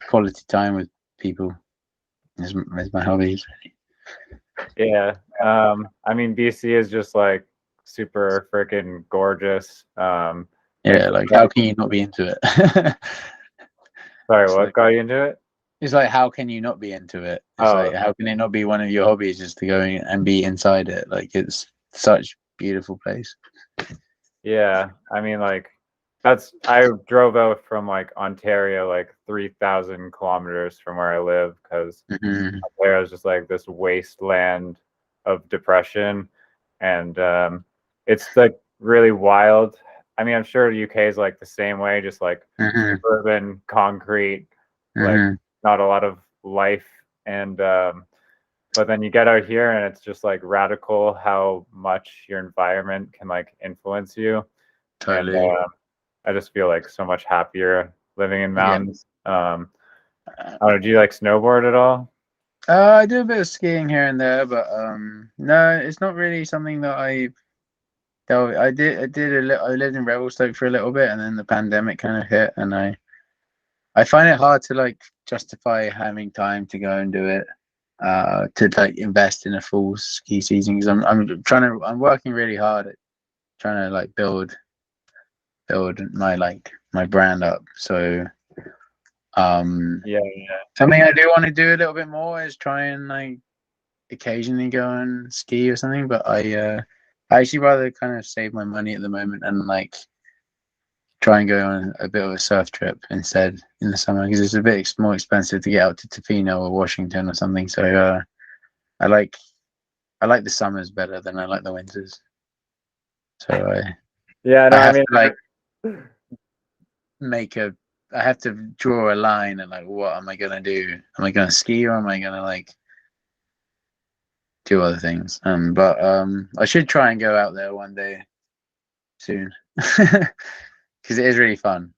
quality time with people is my hobbies. Yeah. I mean, BC is just like super freaking gorgeous. Yeah, like how can you not be into it? Sorry, It's what like got you into it? it's like how can you not be into it? It's Oh, like how can it not be one of your hobbies just to go in and be inside it? Like it's such beautiful place. yeah. I mean, like I drove out from like Ontario, like 3,000 kilometers from where I live, because Hmm. Ontario is just like this wasteland of depression, and it's like really wild. I mean, I'm sure the UK is like the same way, just like Hmm. urban concrete, like Hmm. not a lot of life. And but then you get out here and it's just like radical how much your environment can like influence you. And Totally. I just feel like so much happier living in Yeah. mountains. I don't know, do you like snowboard at all? I do a bit of skiing here and there, but no, it's not really something that I lived in Revelstoke for a little bit, and then the pandemic kind of hit, and I find it hard to like justify having time to go and do it, to like invest in a full ski season, because I'm working really hard at trying to like build my brand up. So Yeah, something I do want to do a little bit more is try and like occasionally go and ski or something, but I actually rather kind of save my money at the moment and like try and go on a bit of a surf trip instead in the summer, because it's a bit more expensive to get out to Tofino or Washington or something. So I like I like the summers better than I like the winters. So yeah. No, I I have mean, to like make a I have to draw a line and like what am I gonna do? Am I gonna ski or am I gonna like do other things? But I should try and go out there one day soon. Because it is really fun.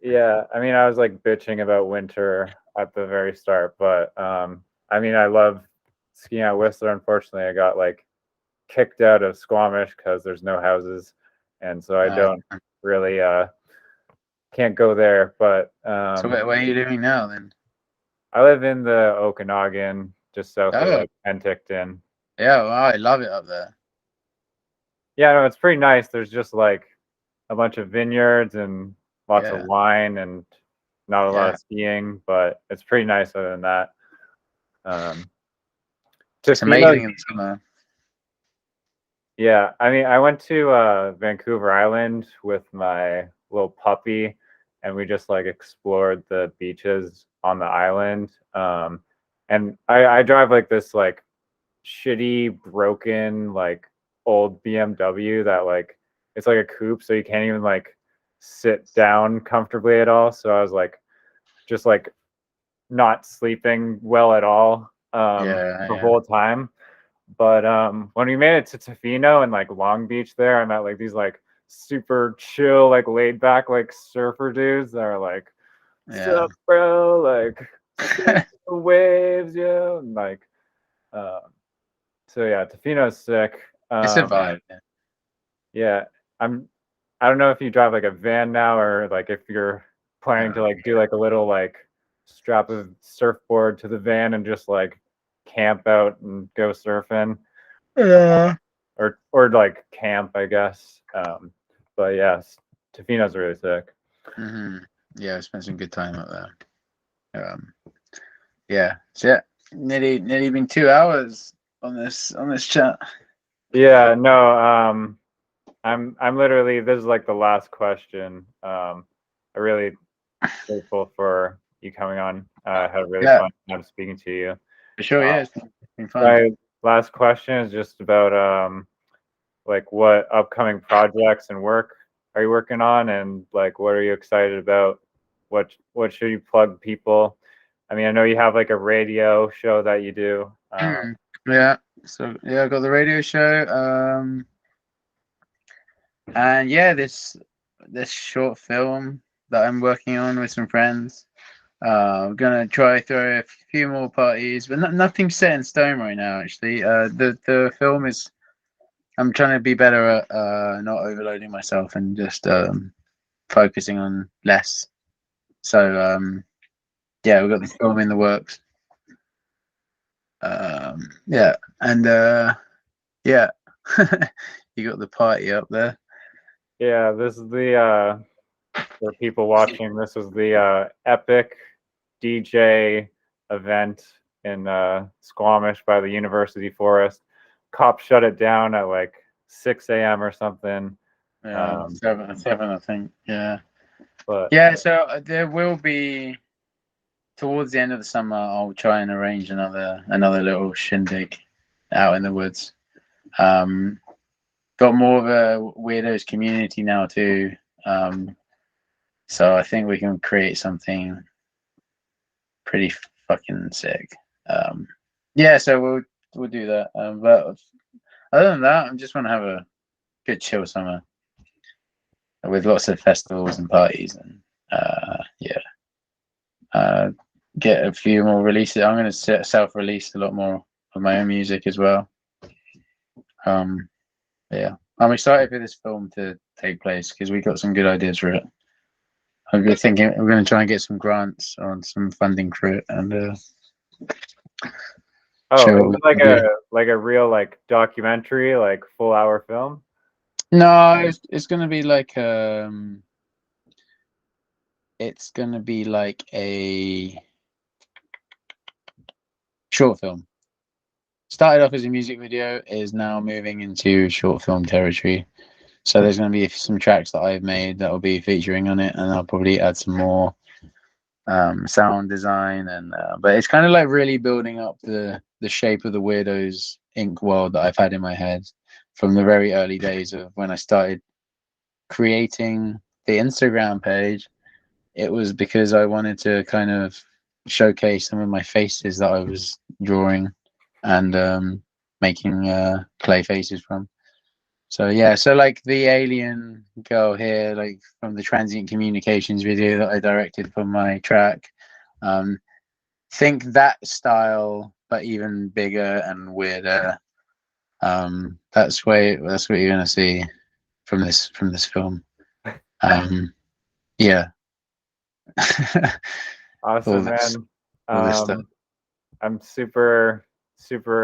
yeah. I mean, I was like bitching about winter at the very start, but I mean, I love skiing at Whistler. Unfortunately, I got like kicked out of Squamish because there's no houses, and so I Uh, don't really can't go there. But so where are you living now then? I live in the Okanagan, just south of Oh, like Penticton. yeah, well, I love it up there. Yeah, no, it's pretty nice. There's just like a bunch of vineyards and lots of Yeah, wine and not a lot yeah. of skiing, but it's pretty nice other than that. Um, It's Tofino's, amazing in the summer. yeah. I mean, I went to Vancouver Island with my little puppy, and we just like explored the beaches on the island. And I drive like this like shitty, broken, like old BMW that like it's like a coupe, so you can't even like sit down comfortably at all. So I was like just like not sleeping well at all the whole time. But when we made it to Tofino and like Long Beach there, I met like these like super chill, like laid back, like surfer dudes that are like, "What's up, bro?" Like the waves, yeah. And like, so yeah, Tofino's sick. It's a vibe. Yeah, I don't know if you drive like a van now or like if you're planning to like do like a little like strap a surfboard to the van and just like camp out and go surfing. Yeah. Or like camp, I guess. But yes, Tofino's really sick. Mm-hmm. Yeah, I spent some good time up there. Yeah. So yeah, nearly been 2 hours on this chat. Yeah, no, I'm literally this is like the last question. I really grateful for you coming on. I had a really fun time speaking to you. For sure, yeah, it's been fun. My last question is just about like what upcoming projects and work are you working on, and like what are you excited about? What should you plug people? I mean, I know you have like a radio show that you do. Yeah. So yeah, I got the radio show. And yeah, this short film that I'm working on with some friends. I'm gonna try throw a few more parties, but nothing set in stone right now. Actually, the film is. I'm trying to be better at not overloading myself and just focusing on less. So yeah, we've got the film in the works. Yeah, and yeah, you got the party up there. Yeah, this is the for people watching. This is the epic DJ event in Squamish by the University Forest. Cops shut it down at like 6 a.m. or something. Yeah, 7, I think. Yeah, but yeah. So there will be towards the end of the summer. I'll try and arrange another little shindig out in the woods. Got more of a weirdos community now too. So I think we can create something pretty fucking sick. Yeah, so we'll do that. But other than that, I just want to have a good chill summer with lots of festivals and parties, and yeah, get a few more releases. I'm going to self-release a lot more of my own music as well. Yeah, I'm excited for this film to take place because we got some good ideas for it. I'm thinking we're going to try and get some grants or some funding for it, and oh, it's like a real like documentary, like full hour film. No, it's going to be like it's going to be like a short film. Started off as a music video, is now moving into short film territory. So there's going to be some tracks that I've made that will be featuring on it, and I'll probably add some more sound design, and but it's kind of like really building up the shape of the Weirdos Inc. world that I've had in my head from the very early days of when I started creating the Instagram page. It was because I wanted to kind of showcase some of my faces that I was drawing and making clay faces from. So yeah, so like the alien girl here, like from the transient communications video that I directed for my track, think that style, but even bigger and weirder. That's what you're gonna see from this film. Yeah. Awesome, man. All this stuff. I'm super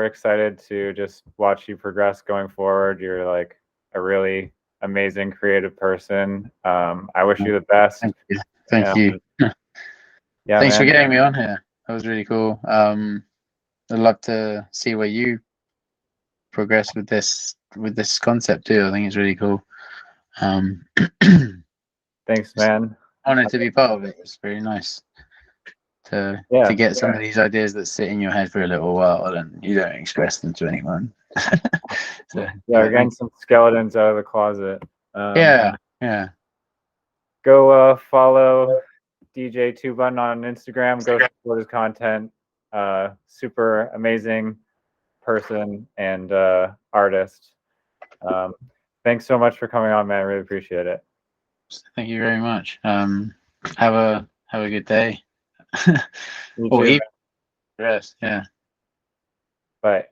excited to just watch you progress going forward. You're like a really amazing creative person. I wish you the best. Thank you. Yeah, thanks man. for getting me on here. That was really cool. I'd love to see where you progress with this concept too. I think it's really cool. Thanks, man. Honored to be part of it. It's very nice to get some of these ideas that sit in your head for a little while and you don't express them to anyone. We're getting some skeletons out of the closet. Yeah. Go follow DJ 2Button on Instagram. Go support his content. Super amazing person and artist. Thanks so much for coming on, man. I really appreciate it. Thank you very much. Have a good day. You Or too. even rest. Yeah. Bye.